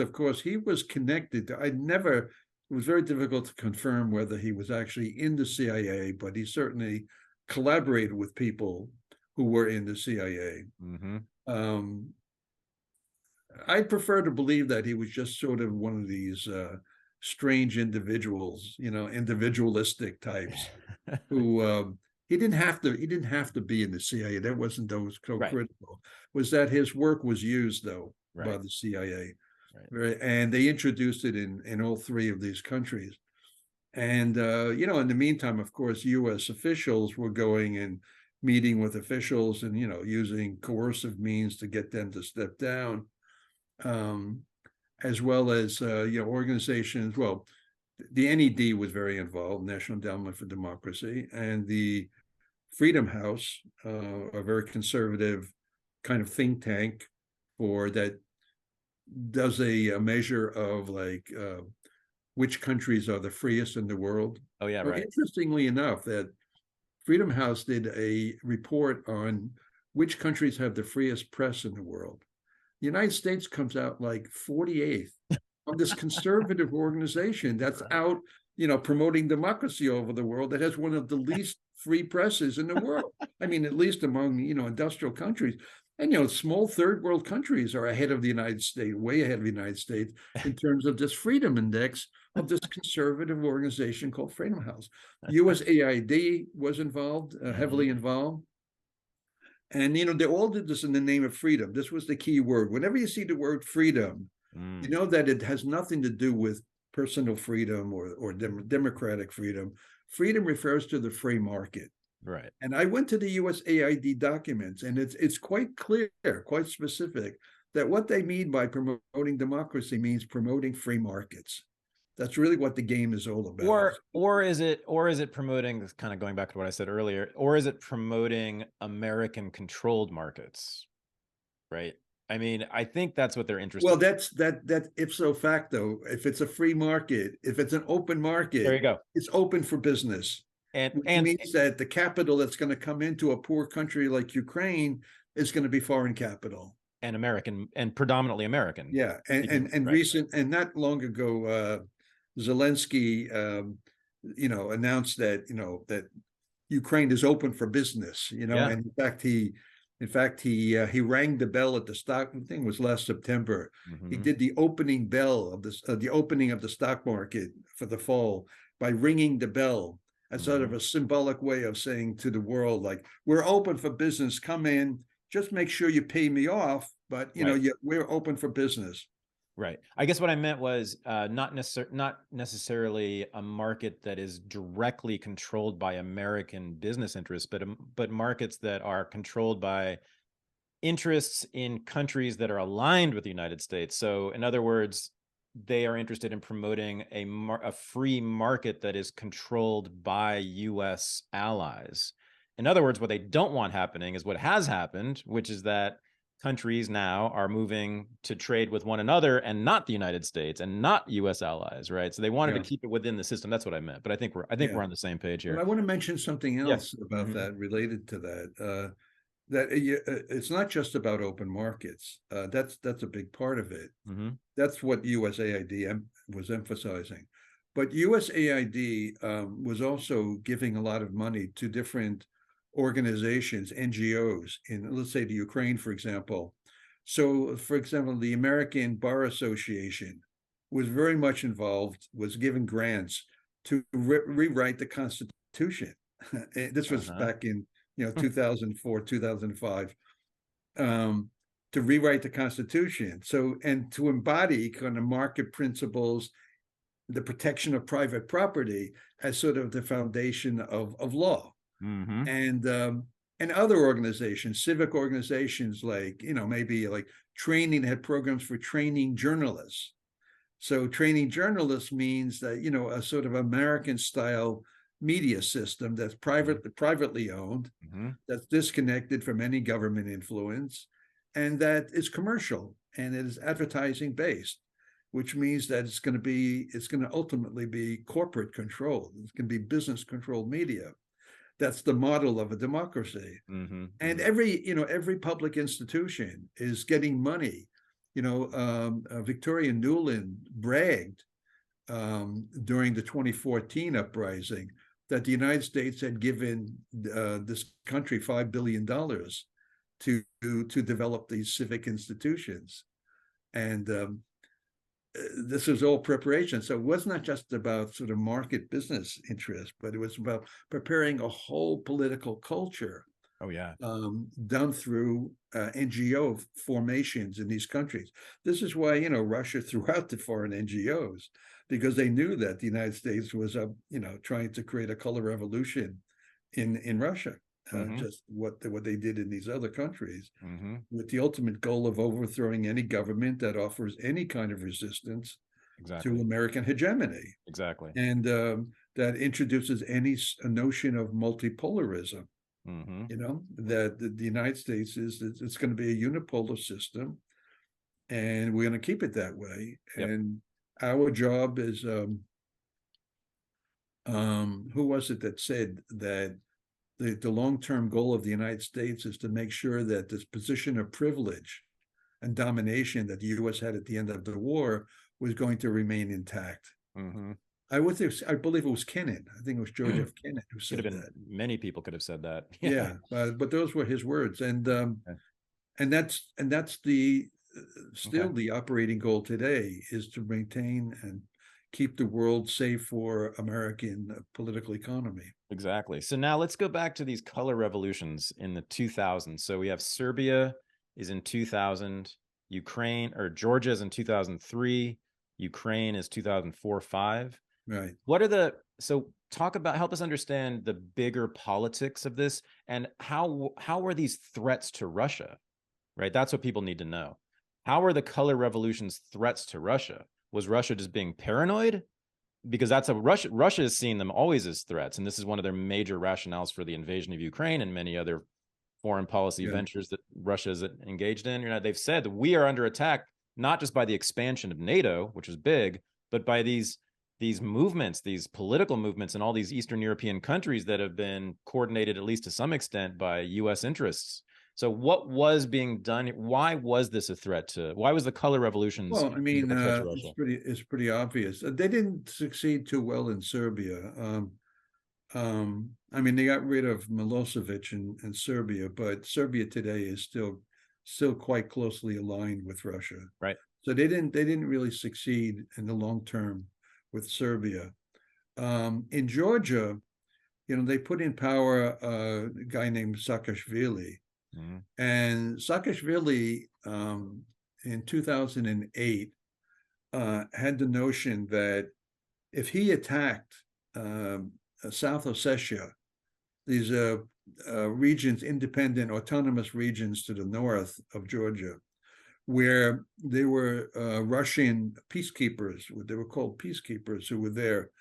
connected to, it was very difficult to confirm whether he was actually in the CIA, but he certainly collaborated with people who were in the CIA. I prefer to believe that he was just sort of one of these strange individuals, individualistic types who he didn't have to be in the CIA. That wasn't so critical. Was that his work was used though by the CIA, and they introduced it in all three of these countries. And in the meantime, of course, U.S. officials were going and meeting with officials and using coercive means to get them to step down, as well as organizations. Well, the NED was very involved, National Endowment for Democracy, and the Freedom House, a very conservative kind of think tank for that does a measure of like which countries are the freest in the world. Oh yeah, Well, right. interestingly enough, that Freedom House did a report on which countries have the freest press in the world. The United States comes out like 48th on this conservative organization that's out, promoting democracy over the world, that has one of the least free presses in the world. I mean, at least among, industrial countries. And, small third world countries are ahead of the United States, way ahead of the United States in terms of this freedom index of this conservative organization called Freedom House. USAID was involved, heavily involved. And, they all did this in the name of freedom. This was the key word. Whenever you see the word freedom, you know that it has nothing to do with personal freedom or democratic freedom. Freedom refers to the free market. Right. And I went to the USAID documents, and it's quite clear, quite specific, that what they mean by promoting democracy means promoting free markets. That's really what the game is all about. Or is it promoting, kind of going back to what I said earlier, or is it promoting American controlled markets? Right. I mean, I think that's what they're interested Well, in. that ipso facto. If it's a free market, if it's an open market, There you go. it's open for business. Which means that the capital that's going to come into a poor country like Ukraine is going to be foreign capital. And American, and predominantly American. Yeah. And right. recent, and not long ago, Zelensky, announced that, that Ukraine is open for business, Yeah. and in fact, he rang the bell at the stock. I think it was last September. He did the opening bell of this, the opening of the stock market for the fall by ringing the bell as sort of a symbolic way of saying to the world, like, we're open for business. Come in. Just make sure you pay me off. But we're open for business. Right. I guess what I meant was not necessarily a market that is directly controlled by American business interests, but markets that are controlled by interests in countries that are aligned with the United States. So, in other words, they are interested in promoting a free market that is controlled by U.S. allies. In other words, what they don't want happening is what has happened, which is that countries now are moving to trade with one another and not the United States and not U.S. allies, right? So they wanted to keep it within the system. That's what I meant. But I think we're on the same page here. But I want to mention something else about that, related to that. That it's not just about open markets. That's a big part of it. That's what USAID was emphasizing. But USAID was also giving a lot of money to different organizations, NGOs, in, let's say, the Ukraine, for example. So, for example, the American Bar Association was very much involved, was given grants to rewrite the Constitution. This was back in 2004, 2005, to rewrite the Constitution. So, and to embody kind of market principles, the protection of private property as sort of the foundation of law. And other organizations, civic organizations, like, maybe like training, had programs for training journalists. So training journalists means that, a sort of American style media system that's privately owned, that's disconnected from any government influence, and that is commercial, and it is advertising based, which means that it's going to ultimately be corporate controlled. It's going to be business controlled media. That's the model of a democracy. And every public institution is getting money. Victoria Nuland bragged during the 2014 uprising that the United States had given this country $5 billion to develop these civic institutions. And this was all preparation. So it was not just about sort of market business interest, but it was about preparing a whole political culture. Done through NGO formations in these countries. This is why, Russia threw out the foreign NGOs, because they knew that the United States was, trying to create a color revolution in Russia. Just what they did in these other countries, with the ultimate goal of overthrowing any government that offers any kind of resistance to American hegemony. And that introduces a notion of multipolarism. That the United States it's going to be a unipolar system, and we're going to keep it that way. Yep. And our job is, who was it that said that the long-term goal of the United States is to make sure that this position of privilege and domination that the U.S. had at the end of the war was going to remain intact. Mm-hmm. I believe it was Kennan. I think it was George F. Kennan who said that. Many people could have said that. Yeah, but those were his words, and that's the still the operating goal today, is to maintain and keep the world safe for American political economy. Exactly. So now let's go back to these color revolutions in the 2000s. So we have Serbia is in 2000, Ukraine or Georgia is in 2003, Ukraine is 2004-5. Right. Help us understand the bigger politics of this, and how were these threats to Russia, right? That's what people need to know. How are the color revolutions threats to Russia? Was Russia just being paranoid? Because Russia is seeing them always as threats, and this is one of their major rationales for the invasion of Ukraine and many other foreign policy ventures that Russia is engaged in. They've said that we are under attack not just by the expansion of NATO, which is big, but by these movements, these political movements in all these Eastern European countries that have been coordinated, at least to some extent, by U.S. interests. So what was being done? Why was this a threat to? Why was the color revolutions? Well, I mean, it's pretty obvious. They didn't succeed too well in Serbia. I mean, they got rid of Milosevic in Serbia, but Serbia today is still quite closely aligned with Russia. Right. So they didn't really succeed in the long term with Serbia. In Georgia, they put in power a guy named Saakashvili. Mm-hmm. And Saakashvili in 2008 had the notion that if he attacked South Ossetia, these regions, independent autonomous regions to the north of Georgia, where there were Russian peacekeepers, they were called peacekeepers, who were there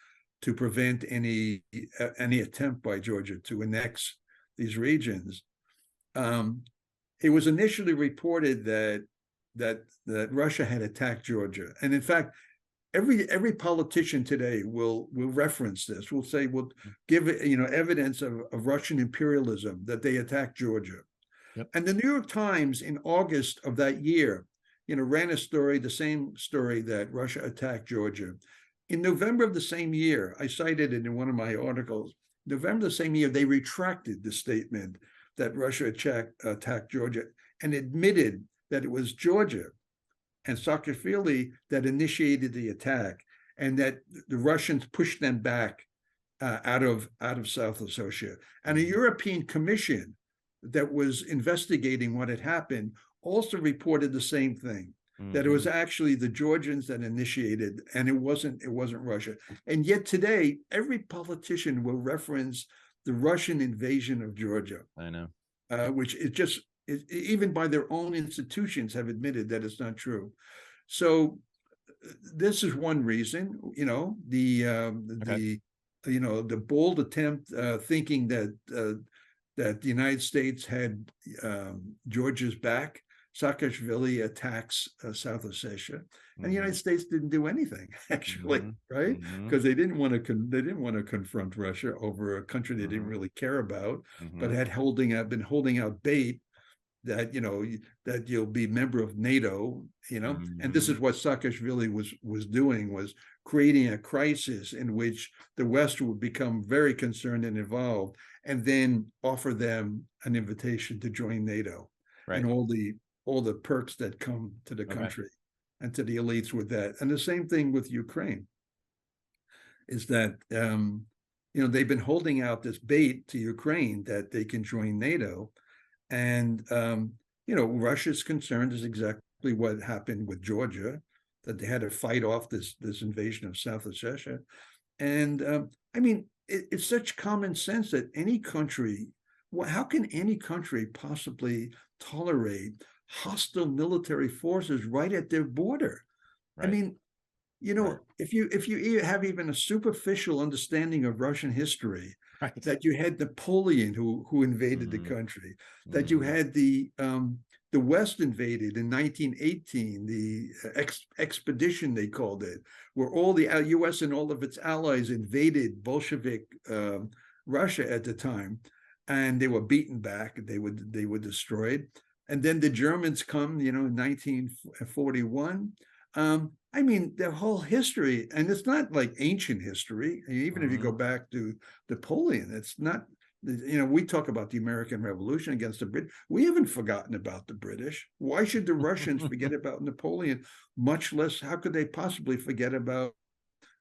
to prevent any attempt by Georgia to annex these regions. It was initially reported that Russia had attacked Georgia, and in fact, every politician today will reference this. Will say, will give evidence of Russian imperialism, that they attacked Georgia. Yep. And the New York Times in August of that year, ran a story, the same story, that Russia attacked Georgia. In November of the same year, I cited it in one of my articles. November of the same year, they retracted the statement that Russia attacked Georgia and admitted that it was Georgia and Saakashvili that initiated the attack, and that the Russians pushed them back out of South Ossetia. And a European commission that was investigating what had happened also reported the same thing, that it was actually the Georgians that initiated, and it wasn't Russia. And yet today, every politician will reference the Russian invasion of Georgia. I know. Which even by their own institutions have admitted that it's not true. So this is one reason, the bold attempt, thinking that the United States had Georgia's back. Saakashvili attacks South Ossetia, and the United States didn't do anything, actually, right? Because they didn't want to confront Russia over a country they didn't really care about, but had been holding out bait that that you'll be member of NATO, and this is what Saakashvili was doing, was creating a crisis in which the West would become very concerned and involved, and then offer them an invitation to join NATO, right, and all the perks that come to the country and to the elites with that. And the same thing with Ukraine, is that they've been holding out this bait to Ukraine that they can join NATO. And Russia's concern is exactly what happened with Georgia, that they had to fight off this invasion of South Ossetia. And I mean, it's such common sense that any country, how can any country possibly tolerate hostile military forces right at their border? Right. I mean, if you have even a superficial understanding of Russian history, that you had Napoleon who invaded the country, that you had the the West invaded in 1918, the expedition, they called it, where all the US and all of its allies invaded Bolshevik Russia at the time, and they were beaten back. They were destroyed. And then the Germans come, in 1941. I mean, their whole history, and it's not like ancient history. Even if you go back to Napoleon, it's not, we talk about the American Revolution against the British. We haven't forgotten about the British. Why should the Russians forget about Napoleon? Much less, how could they possibly forget about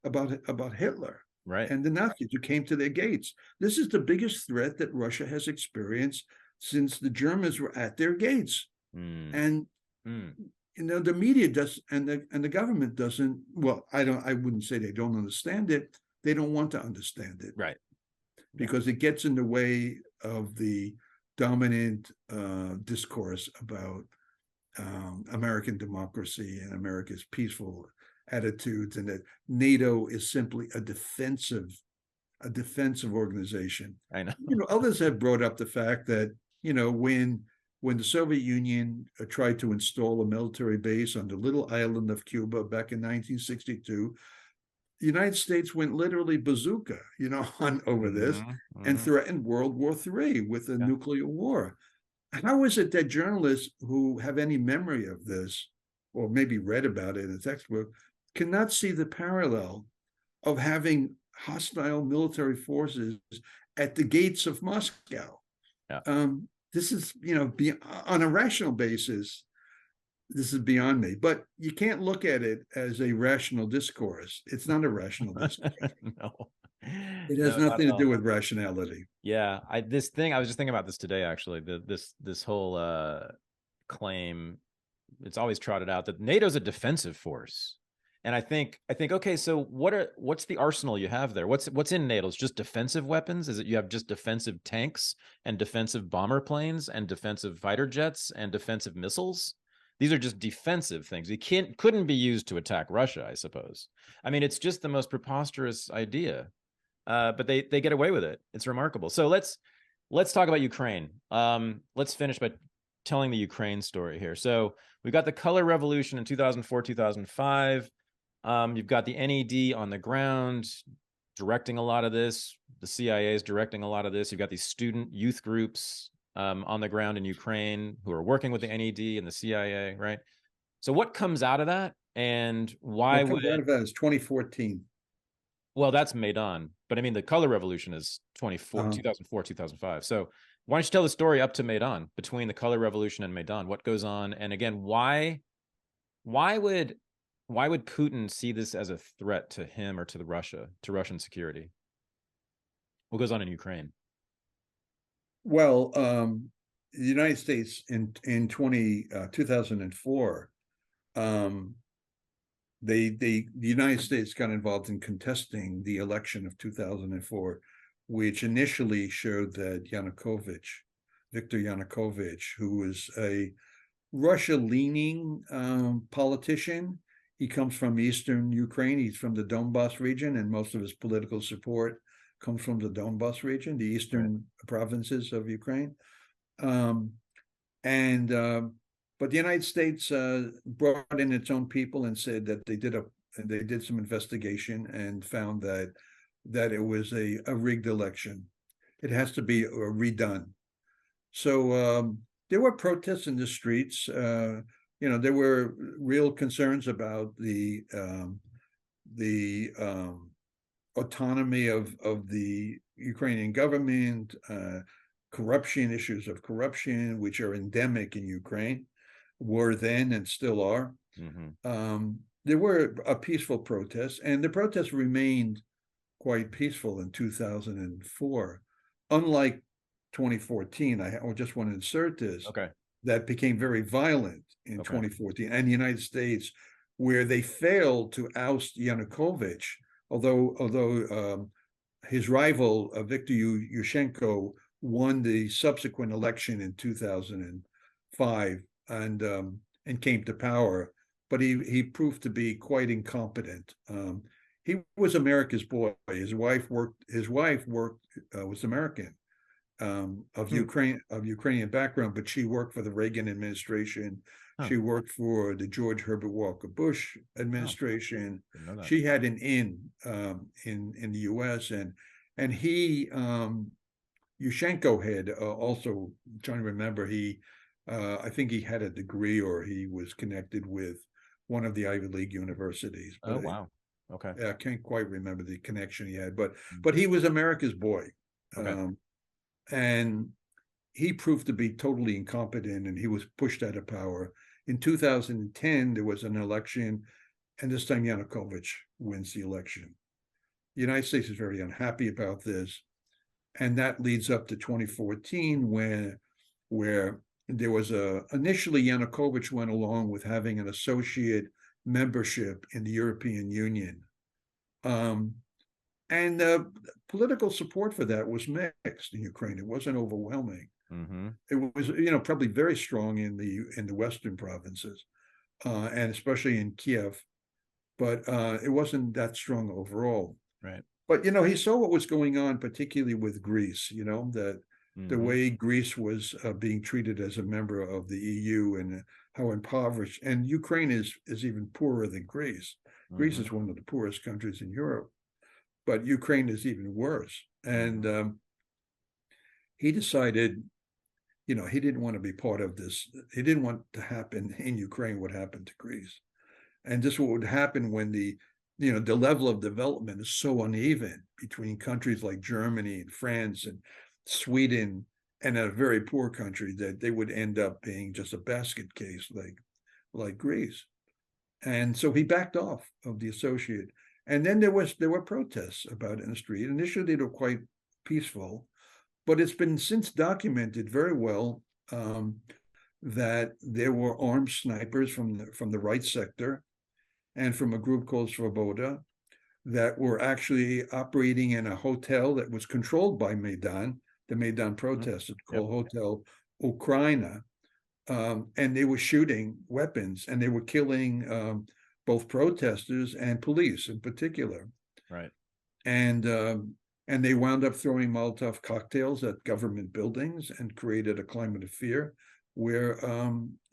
Hitler? Right. And the Nazis who came to their gates. This is the biggest threat that Russia has experienced since the Germans were at their gates. And the media does, and the government doesn't. Well, I wouldn't say they don't understand it. They don't want to understand it, right? Because it gets in the way of the dominant discourse about American democracy and America's peaceful attitudes, and that NATO is simply a defensive organization. I know. Others have brought up the fact that when the Soviet Union tried to install a military base on the little island of Cuba back in 1962, the United States went literally bazooka, on over this, and threatened World War III with a nuclear war. How is it that journalists who have any memory of this, or maybe read about it in a textbook, cannot see the parallel of having hostile military forces at the gates of Moscow? Yeah. This is, on a rational basis, this is beyond me. But you can't look at it as a rational discourse. It's not a rational discourse. No. It has nothing to do with rationality. Yeah. I was just thinking about this today, actually. This whole claim, it's always trotted out that NATO's a defensive force. And I think, okay, so what's the arsenal you have there? What's in NATO? It's just defensive weapons? Is it you have just defensive tanks and defensive bomber planes and defensive fighter jets and defensive missiles? These are just defensive things. You couldn't be used to attack Russia, I suppose. I mean, it's just the most preposterous idea. But they get away with it. It's remarkable. So let's talk about Ukraine. Let's finish by telling the Ukraine story here. So we got the color revolution in 2004, 2005. You've got the NED on the ground directing a lot of this. The CIA is directing a lot of this. You've got these student youth groups on the ground in Ukraine who are working with the NED and the CIA, right? So what comes out of that, and why what comes out of that is 2014. Well, that's Maidan, but I mean the color revolution is 2004, 2005. So why don't you tell the story up to Maidan, between the color revolution and Maidan? What goes on, and again, why would Putin see this as a threat to him or to Russian security? What goes on in Ukraine? Well, the United States in 2004, the United States got involved in contesting the election of 2004, which initially showed that Viktor Yanukovych, who was a Russia-leaning politician. He comes from eastern Ukraine. He's from the Donbas region, and most of his political support comes from the Donbas region, the eastern provinces of Ukraine. But the United States brought in its own people and said that they did some investigation and found that it was a rigged election. It has to be redone. So there were protests in the streets. There were real concerns about the autonomy of the Ukrainian government, issues of corruption, which are endemic in Ukraine, were then and still are. There were a peaceful protest, and the protests remained quite peaceful in 2004, unlike 2014. I just want to insert this. Okay. That became very violent in 2014, and the United States, where they failed to oust Yanukovych, although his rival Viktor Yushchenko won the subsequent election in 2005 and came to power, but he proved to be quite incompetent. He was America's boy. His wife was American, of Ukrainian background, but she worked for the Reagan administration. Huh. She worked for the George Herbert Walker Bush administration. Didn't know that. She had an in the U.S. and he Yushchenko had also, I'm trying to remember, he I think he had a degree or he was connected with one of the Ivy League universities. But Oh, wow. Okay. I can't quite remember the connection he had, but he was America's boy. Okay. And he proved to be totally incompetent and he was pushed out of power. In 2010, there was an election, and this time Yanukovych wins the election. The United States is very unhappy about this. And that leads up to 2014, where there was initially Yanukovych went along with having an associate membership in the European Union. And political support for that was mixed in Ukraine. It wasn't overwhelming. Mm-hmm. It was, probably very strong in the western provinces, and especially in Kiev, but it wasn't that strong overall. Right. But he saw what was going on, particularly with Greece. That the way Greece was being treated as a member of the EU and how impoverished, and Ukraine is even poorer than Greece. Greece is one of the poorest countries in Europe, but Ukraine is even worse. And he decided, he didn't want to be part of this. He didn't want to happen in Ukraine what happened to Greece. And this what would happen when the level of development is so uneven between countries like Germany and France and Sweden and a very poor country, that they would end up being just a basket case like Greece. And so he backed off of the associate. And then there were protests about it in the street. Initially, they were quite peaceful, but it's been since documented very well that there were armed snipers from the right sector and from a group called Svoboda that were actually operating in a hotel that was controlled by Maidan, the Maidan protesters, called Hotel Ukraina. And they were shooting weapons and they were killing both protesters and police in particular. Right. And they wound up throwing Molotov cocktails at government buildings and created a climate of fear where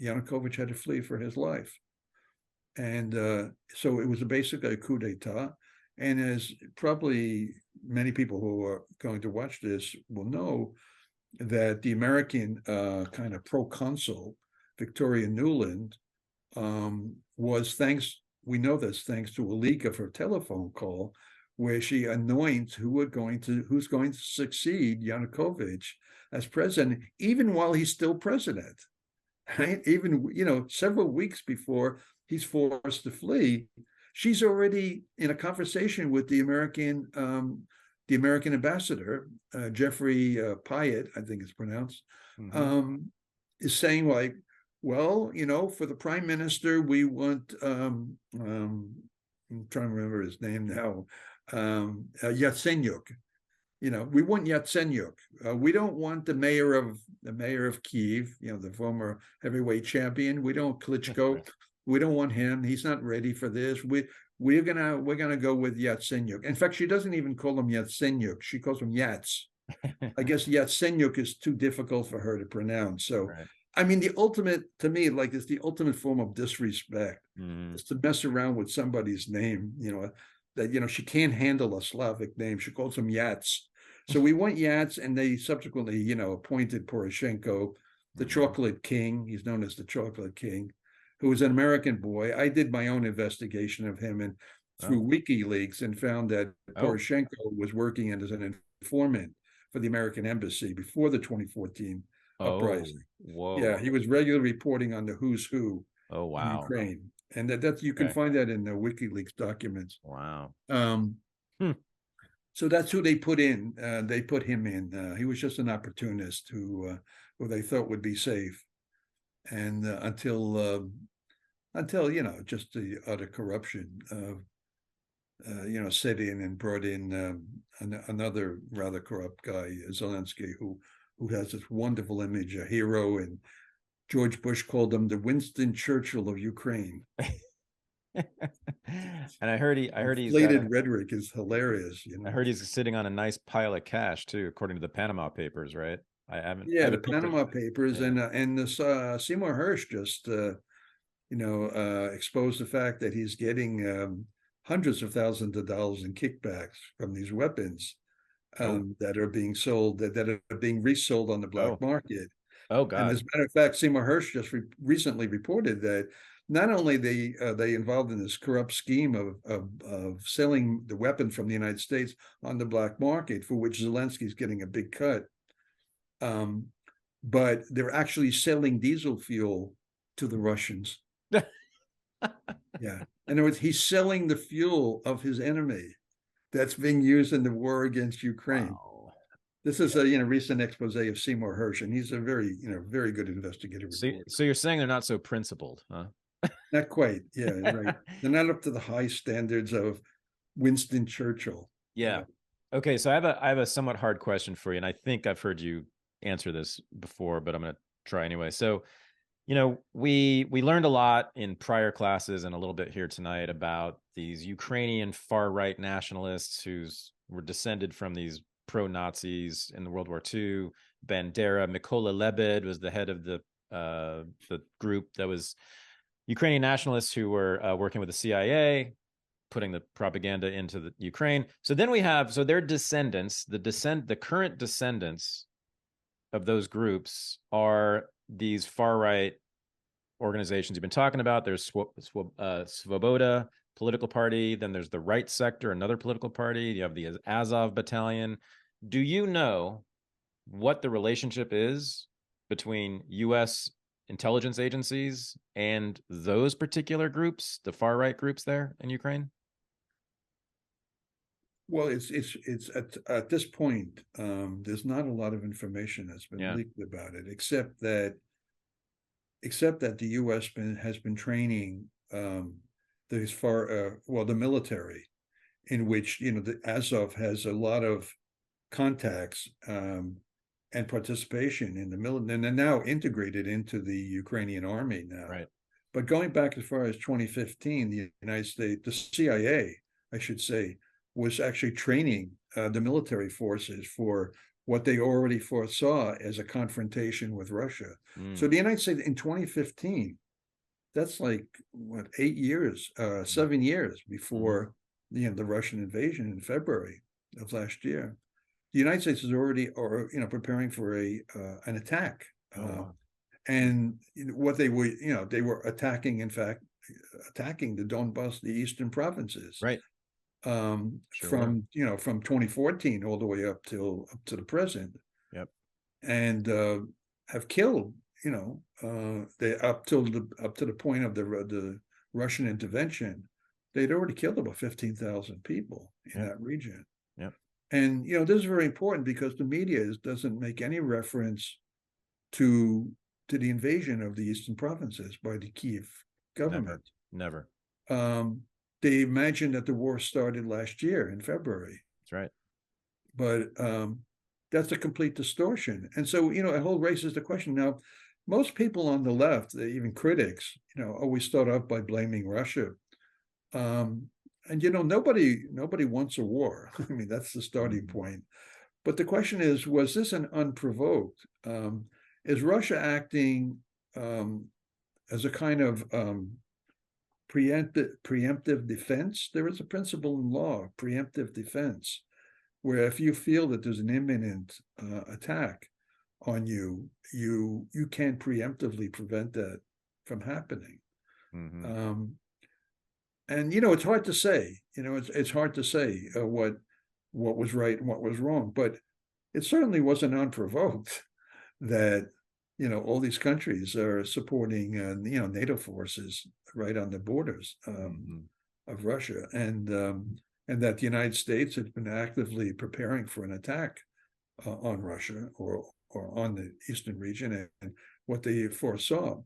Yanukovych had to flee for his life. And so it was basically a coup d'etat. And as probably many people who are going to watch this will know, that the American kind of proconsul, Victoria Nuland, was we know this thanks to a leak of her telephone call, where she anoints who's going to succeed Yanukovych as president, even while he's still president, right? Even, several weeks before he's forced to flee, she's already in a conversation with the American ambassador, Jeffrey Pyatt, I think it's pronounced, is saying like, well, for the prime minister, we want, I'm trying to remember his name now, Yatsenyuk. We want Yatsenyuk. We don't want the mayor of Kiev, the former heavyweight champion. We don't Klitschko. We don't want him. He's not ready for this. We're gonna go with Yatsenyuk. In fact, she doesn't even call him Yatsenyuk. She calls him Yats. I guess Yatsenyuk is too difficult for her to pronounce. So, right. I mean, the ultimate, to me, it's the ultimate form of disrespect. Is to mess around with somebody's name. That she can't handle a Slavic name. She calls him Yats. So we want Yats, and they subsequently, appointed Poroshenko, the Chocolate King. He's known as the Chocolate King, who was an American boy. I did my own investigation of him and through WikiLeaks and found that Poroshenko was working as an informant for the American embassy before the 2014 uprising. Whoa. Yeah, he was regularly reporting on the who's who in Ukraine. And that's you can find that in the WikiLeaks documents. Wow. So that's who they put in. They put him in. He was just an opportunist who they thought would be safe. And until just the utter corruption set in and brought in another rather corrupt guy, Zelensky, who has this wonderful image, a hero, and George Bush called him the Winston Churchill of Ukraine. And I heard he's got Inflated rhetoric is hilarious, I heard he's sitting on a nice pile of cash too, according to the Panama Papers, right? I Yeah, the haven't picked it. Panama Papers, Yeah. and this Seymour Hersh just exposed the fact that he's getting hundreds of thousands of dollars in kickbacks from these weapons that are being sold, that are being resold on the black market. Oh And God. as a matter of fact, Seymour Hersh just recently reported that not only they involved in this corrupt scheme of selling the weapon from the United States on the black market, for which Zelensky's getting a big cut, but they're actually selling diesel fuel to the Russians. Yeah. In other words, he's selling the fuel of his enemy that's being used in the war against Ukraine. Wow. This is a recent expose of Seymour Hersh, and he's a very very good investigative reporter. So you're saying they're not so principled, huh? Not quite. Yeah, right. They're not up to the high standards of Winston Churchill. Yeah. Okay, so I have a somewhat hard question for you, and I think I've heard you answer this before, but I'm going to try anyway. So, we learned a lot in prior classes and a little bit here tonight about these Ukrainian far-right nationalists who were descended from these pro-Nazis in the World War II. Bandera, Mykola Lebed was the head of the group that was Ukrainian nationalists who were working with the CIA, putting the propaganda into the Ukraine. So then we have, their descendants, the current descendants of those groups are these far-right organizations you've been talking about. There's Svoboda political party. Then there's the Right Sector, another political party. You have the Azov Battalion. Do you know what the relationship is between U.S. intelligence agencies and those particular groups, the far-right groups there in Ukraine? Well, it's at this point, there's not a lot of information that's been leaked about it, except that the U.S. has been training the military, in which the Azov has a lot of contacts and participation in the military, and they're now integrated into the Ukrainian army now. Right. But going back as far as 2015, the United States, the CIA, I should say, was actually training the military forces for what they already foresaw as a confrontation with Russia. So the United States in 2015, that's like what, 8 years, 7 years before the Russian invasion in February of last year. The United States is already preparing for an attack. And what they were attacking, in fact, attacking the Donbass, the eastern provinces. Right. From 2014 all the way up to the present. Yep. And have killed, they up to the point of the Russian intervention, they'd already killed about 15,000 people in that region. Yep. And this is very important because the media doesn't make any reference to the invasion of the eastern provinces by the Kiev government. Never. They imagined that the war started last year in February. That's right. But that's a complete distortion. And so, it whole raises the question. Now, most people on the left, even critics, always start off by blaming Russia. And, nobody wants a war. I mean, that's the starting point. But the question is, was this an unprovoked? Is Russia acting as a kind of preemptive defense? There is a principle in law, preemptive defense, where if you feel that there's an imminent attack on you, you can preemptively prevent that from happening. And it's hard to say. It's hard to say what was right and what was wrong, but it certainly wasn't unprovoked that all these countries are supporting NATO forces right on the borders of Russia, and that the United States had been actively preparing for an attack on Russia or on the eastern region, and what they foresaw.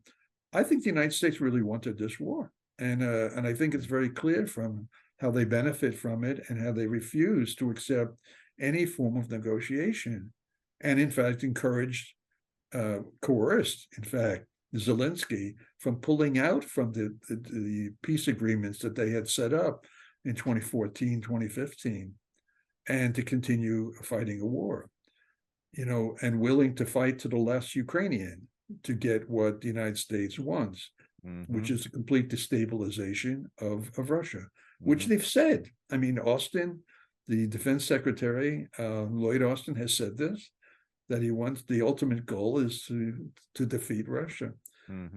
I think the United States really wanted this war, and I think it's very clear from how they benefit from it and how they refuse to accept any form of negotiation, and in fact coerced, in fact, Zelensky from pulling out from the peace agreements that they had set up in 2014, 2015, and to continue fighting a war, and willing to fight to the last Ukrainian to get what the United States wants, which is a complete destabilization of Russia, which they've said. I mean, Austin, the defense secretary, Lloyd Austin, has said this, that he wants, the ultimate goal is to defeat Russia,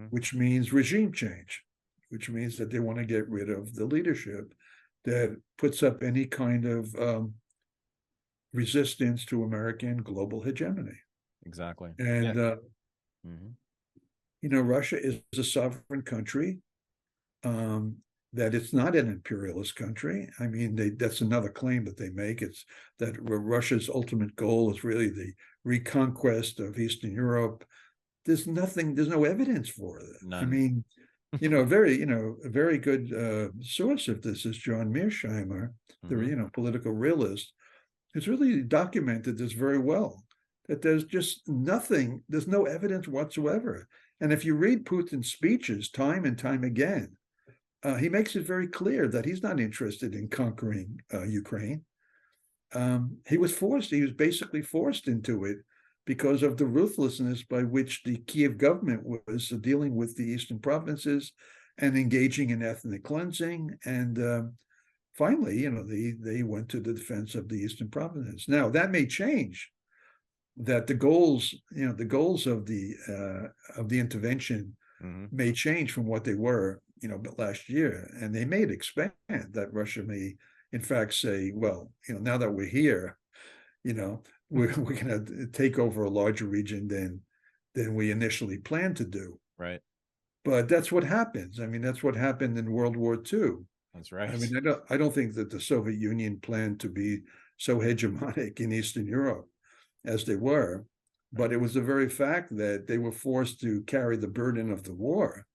which means regime change, which means that they want to get rid of the leadership that puts up any kind of resistance to American global hegemony. Exactly. And, Russia is a sovereign country, that it's not an imperialist country. I mean, that's another claim that they make. It's that Russia's ultimate goal is really the reconquest of Eastern Europe. There's no evidence for it. None. I mean, a very good source of this is John Mearsheimer, the political realist, who's really documented this very well, that there's just nothing, there's no evidence whatsoever. And if you read Putin's speeches time and time again, he makes it very clear that he's not interested in conquering Ukraine. He was basically forced into it because of the ruthlessness by which the Kiev government was dealing with the eastern provinces and engaging in ethnic cleansing. And finally, they went to the defense of the eastern provinces. Now, that may change, that the goals of the intervention may change from what they were, last year, and they may expand, that Russia may, in fact, say, well, now that we're here, we're going to take over a larger region than we initially planned to do. Right. But that's what happens. I mean, that's what happened in World War II. That's right. I mean, I don't think that the Soviet Union planned to be so hegemonic in Eastern Europe as they were, but it was the very fact that they were forced to carry the burden of the war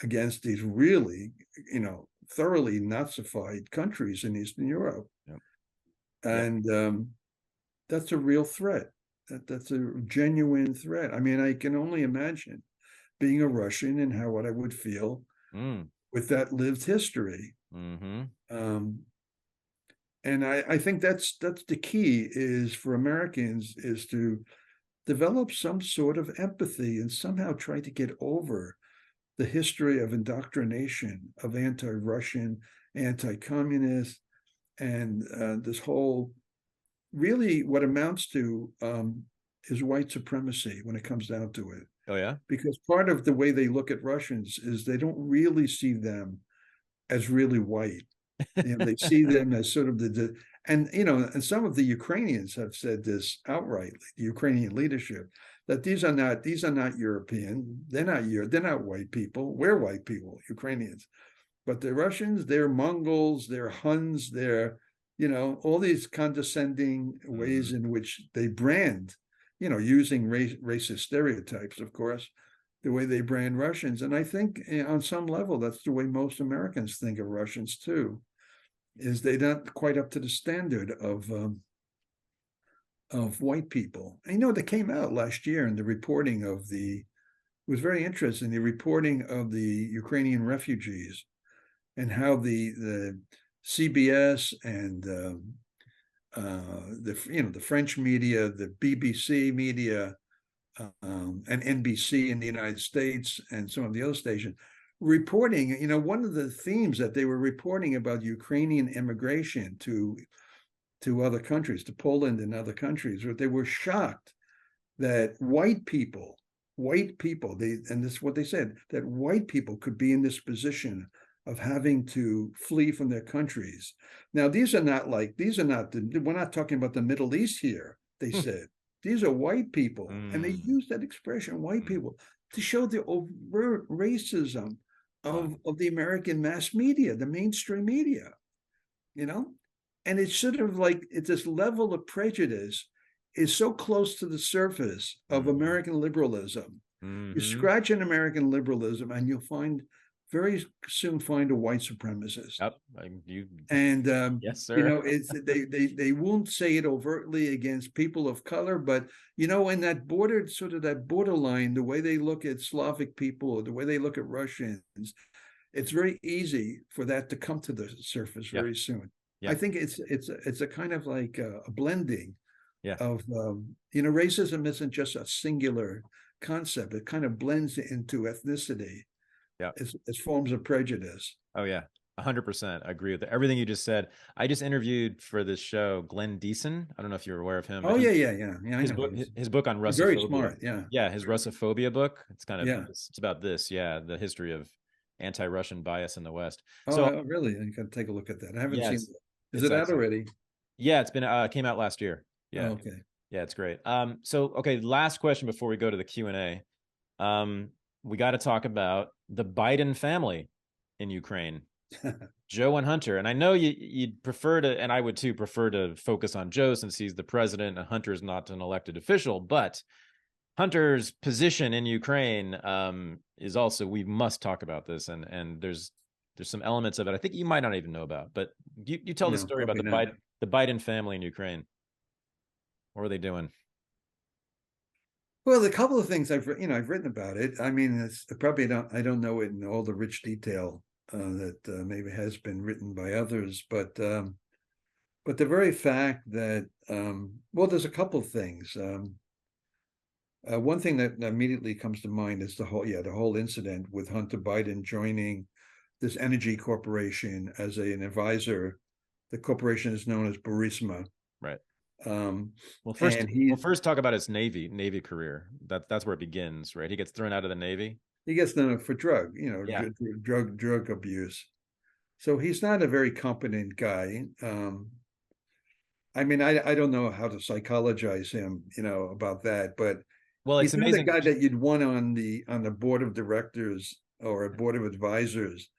against these really, thoroughly Nazified countries in Eastern Europe. Yep. And that's a real threat. That's a genuine threat. I mean, I can only imagine being a Russian and what I would feel with that lived history. And I think that's the key, is for Americans, is to develop some sort of empathy and somehow try to get over the history of indoctrination of anti-Russian, anti-communist, and this whole, really what amounts to is white supremacy when it comes down to it. Oh, yeah? Because part of the way they look at Russians is they don't really see them as really white. They see them as sort of and some of the Ukrainians have said this outrightly, the Ukrainian leadership, that these are not European, they're not white people. We're white people, Ukrainians. But the Russians, they're Mongols, they're Huns, they're, all these condescending ways in which they brand, using racist stereotypes, of course, the way they brand Russians. And I think on some level, that's the way most Americans think of Russians too, is they're not quite up to the standard of white people. And that came out last year in the reporting of it was very interesting, the reporting of the Ukrainian refugees, and how the CBS and the French media, the BBC media, and NBC in the United States, and some of the other stations reporting, one of the themes that they were reporting about Ukrainian immigration to other countries, to Poland and other countries, where they were shocked that white people, and this is what they said, that white people could be in this position of having to flee from their countries. Now, we're not talking about the Middle East here, they said. These are white people. And they use that expression, white people, to show the overt racism of the American mass media, the mainstream media, And it's sort of like this level of prejudice is so close to the surface of American liberalism. You scratch in American liberalism and you'll find very soon find a white supremacist. Yep. And yes, you sir. know, it's they won't say it overtly against people of color, but you know, in that borderline, the way they look at Slavic people or the way they look at Russians, it's very easy for that to come to the surface Yeah. very soon. Yeah. I think it's a kind of like a blending Yeah. of you know, racism isn't just a singular concept. It kind of blends into ethnicity Yeah. as forms of prejudice. Oh yeah. 100%. I agree with everything you just said. I just interviewed for this show Glenn Deason. I don't know if you're aware of him, Oh but yeah. I his know book him. his book on He's very Russophobia. smart. Yeah. Yeah, his Russophobia book. It's kind of Yeah. it's about this. Yeah, the history of anti-Russian bias in the West. So Oh, really? You got to take a look at that. I haven't yeah, seen it. Is it's it out excellent. already? Yeah, it's been came out last year. Oh, Yeah. okay. Yeah, it's great. So okay, last question before we go to the Q&A. We got to talk about the Biden family in Ukraine. Joe and Hunter. And I know you'd prefer to, and I would too, prefer to focus on Joe since he's the president and Hunter's not an elected official, but Hunter's position in Ukraine is also, we must talk about this. And there's some elements of it I think you might not even know about, but you tell the No, story about probably not. The Biden family in Ukraine. What are they doing? Well, a couple of things I've written about it. I mean, it's probably I don't know it in all the rich detail that maybe has been written by others, but the very fact that well, there's a couple of things. One thing that immediately comes to mind is the whole incident with Hunter Biden joining this energy corporation as an advisor. The corporation is known as Burisma. Right. Um, Well, and we'll first talk about his Navy career. That's where it begins, right? He gets thrown out of the Navy. he gets done for Yeah. drug abuse. So he's not a very competent guy. I mean, I don't know how to psychologize him, you know, about that, but Well, it's he's not the amazing. guy that you'd want on the board of directors or a board of advisors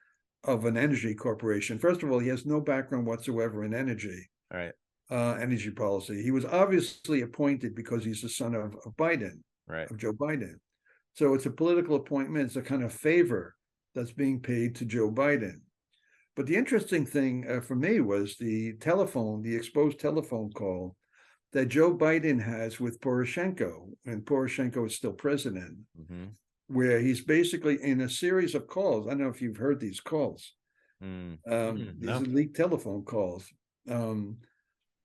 of an energy corporation. First of all, he has no background whatsoever in energy. All right. Energy policy. He was obviously appointed because he's the son of Biden, Right. of Joe Biden. So it's a political appointment. It's a kind of favor that's being paid to Joe Biden. But the interesting thing for me was the exposed telephone call that Joe Biden has with Poroshenko, and Poroshenko is still president, where he's basically in a series of calls. I don't know if you've heard these calls. These are leaked telephone calls.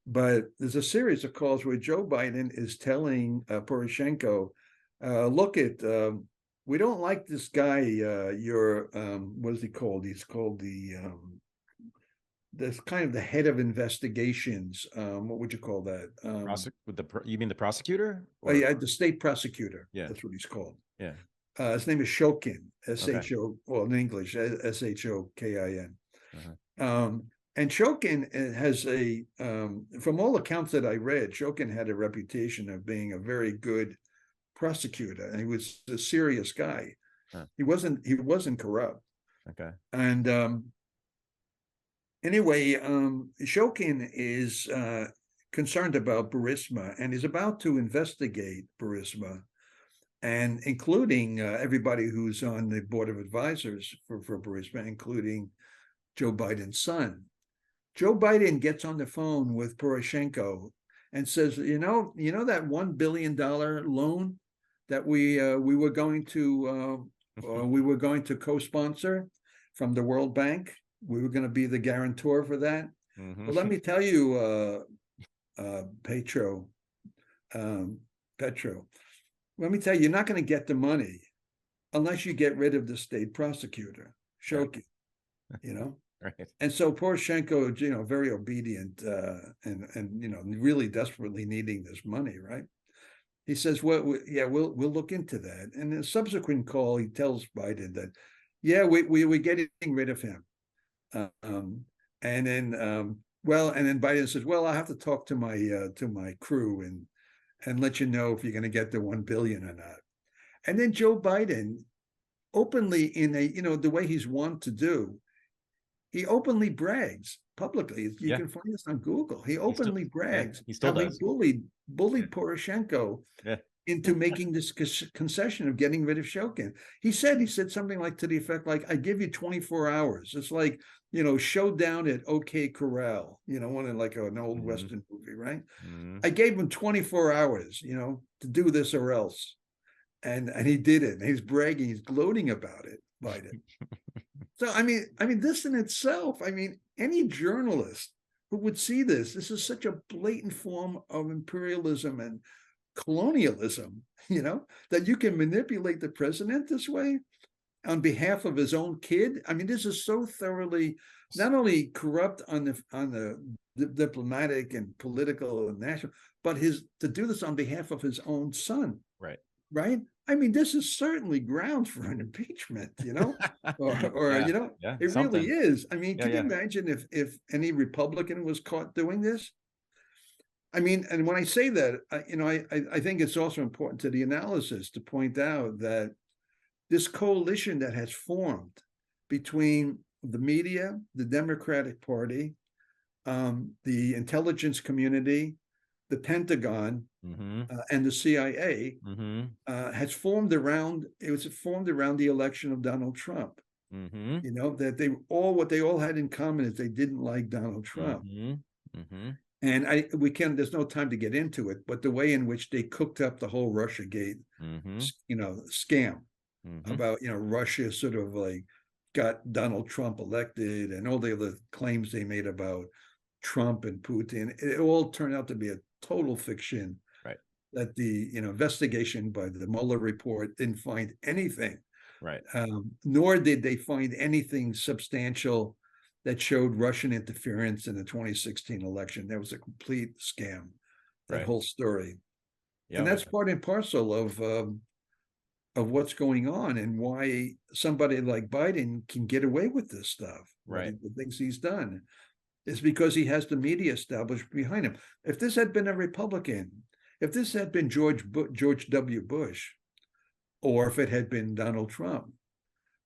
But there's a series of calls where Joe Biden is telling Poroshenko, look at, we don't like this guy, what is he called? He's called this kind of the head of investigations. What would you call that? You mean the prosecutor? Or, yeah, the state prosecutor. Yeah. That's what he's called. Yeah. His name is Shokin, S-H-O, well, in English, S-H-O-K-I-N. And Shokin has from all accounts that I read, Shokin had a reputation of being a very good prosecutor, and he was a serious guy. Huh. He wasn't corrupt. Okay. And anyway, Shokin is concerned about Burisma and is about to investigate Burisma, and including everybody who's on the board of advisors for Burisma, including Joe Biden's son. Joe Biden gets on the phone with Poroshenko and says, you know that $1 billion loan that we were going to co-sponsor from the World Bank. We were going to be the guarantor for that. Well, let me tell you, Petro. Let me tell you, you're not going to get the money unless you get rid of the state prosecutor, Shokin. You know. Right. And so Poroshenko, very obedient and really desperately needing this money, right? He says, well, we'll look into that. And in a subsequent call, he tells Biden that, we're getting rid of him. And then Biden says, well, I'll have to talk to my crew and let you know if you're going to get the $1 billion or not. And then Joe Biden openly, in the way he's wont to do, he openly brags publicly. You can find this on Google. He openly brags he still how does. He bullied Poroshenko into making this concession of getting rid of Shokin. He said something like to the effect, like, I give you 24 hours. It's like, showdown at OK Corral, one in like an old Western movie, right? I gave him 24 hours, to do this or else. And he did it. And he's bragging, he's gloating about it, Biden. So, I mean, this in itself, any journalist who would see this is such a blatant form of imperialism and colonialism, that you can manipulate the president this way on behalf of his own kid. This is so thoroughly not only corrupt on the diplomatic and political and national, but to do this on behalf of his own son. Right. Right. This is certainly grounds for an impeachment, or it something. Really is. Can you imagine if any Republican was caught doing this? And when I say that, I think it's also important to the analysis to point out that this coalition that has formed between the media, the Democratic Party, the intelligence community, the Pentagon, and the CIA has formed around. It was formed around the election of Donald Trump. That what they all had in common is they didn't like Donald Trump. And there's no time to get into it, but the way in which they cooked up the whole Russiagate, scam about, Russia sort of like got Donald Trump elected and all the other claims they made about Trump and Putin, it all turned out to be a total fiction. Right. That the, investigation by the Mueller report didn't find anything. Right. Nor did they find anything substantial that showed Russian interference in the 2016 election. That was a complete scam, that whole story. Yeah, and that's part and parcel of what's going on and why somebody like Biden can get away with this stuff. Right. The things he's done is because he has the media establishment behind him. If this had been a Republican, if this had been George W. Bush, or if it had been Donald Trump,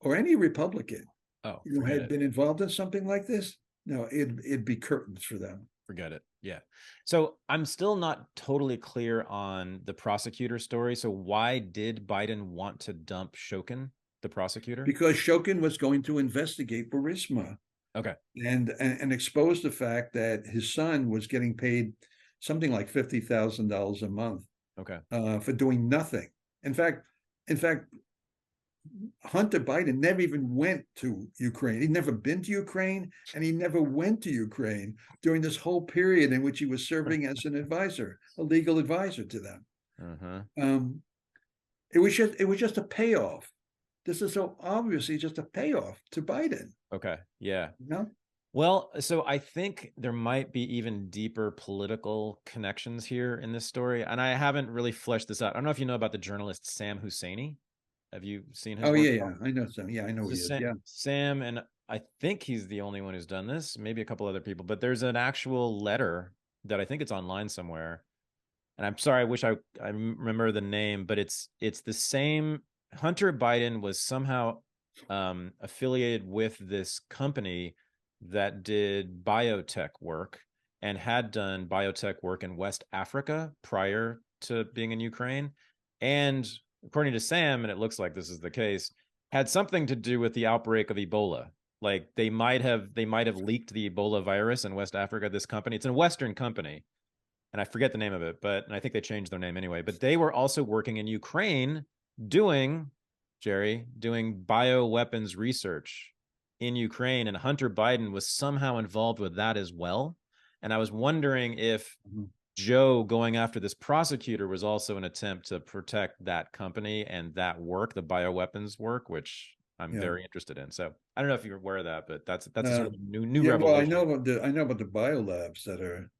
or any Republican, had been involved in something like this, no, it'd be curtains for them. Forget it. Yeah. So I'm still not totally clear on the prosecutor story. So why did Biden want to dump Shokin, the prosecutor? Because Shokin was going to investigate Burisma. Okay. And expose the fact that his son was getting paid something like $50,000 a month. Okay. For doing nothing. In fact, Hunter Biden never even went to Ukraine. He'd never been to Ukraine, and he never went to Ukraine during this whole period in which he was serving as an advisor, a legal advisor to them. It was just a payoff. This is so obviously just a payoff to Biden. Okay. Yeah. No. Well, so I think there might be even deeper political connections here in this story, and I haven't really fleshed this out. I don't know if you know about the journalist Sam Husseini. Have you seen his work? Yeah. I know Sam. Yeah, I know who he is. Yeah. Sam, and I think he's the only one who's done this, maybe a couple other people, but there's an actual letter that I think it's online somewhere. And I'm sorry, I wish I remember the name, but it's the same. Hunter Biden was somehow affiliated with this company that did biotech work and had done biotech work in West Africa prior to being in Ukraine. And according to Sam, and it looks like this is the case, had something to do with the outbreak of Ebola. Like they might have leaked the Ebola virus in West Africa. This company, it's a Western company, and I forget the name of it, and I think they changed their name anyway. But they were also working in Ukraine doing bioweapons research in Ukraine, and Hunter Biden was somehow involved with that as well. And I was wondering if Joe going after this prosecutor was also an attempt to protect that company and that work, the bioweapons work, which I'm very interested in. So I don't know if you're aware of that, but that's a sort of new revelation. Well, I know about the biolabs that are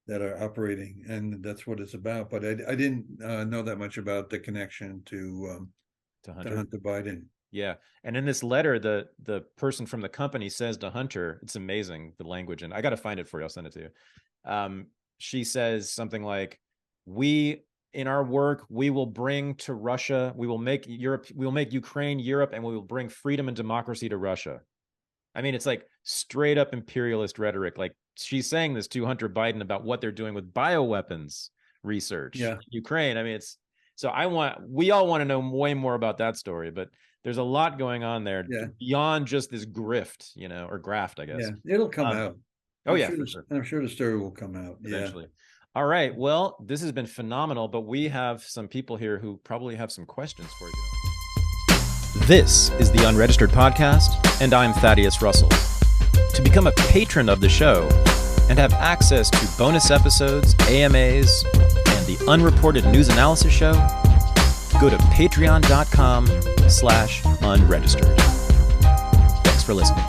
that are operating, and that's what it's about. But I didn't know that much about the connection to Hunter Biden. Yeah. And in this letter, the person from the company says to Hunter, it's amazing, the language, and I got to find it for you. I'll send it to you. She says something like, in our work, we will bring to Russia, we will make Ukraine, Europe, and we will bring freedom and democracy to Russia. I mean, it's like straight up imperialist rhetoric. Like she's saying this to Hunter Biden about what they're doing with bioweapons research in Ukraine. I mean, So we all want to know way more about that story, but there's a lot going on there beyond just this grift, or graft, I guess. Yeah, it'll come out. Oh, yeah, for sure. I'm sure the story will come out eventually. All right. Well, this has been phenomenal, but we have some people here who probably have some questions for you. This is the Unregistered Podcast, and I'm Thaddeus Russell. To become a patron of the show and have access to bonus episodes, AMAs, and the Unreported News Analysis Show, go to patreon.com/unregistered. Thanks for listening.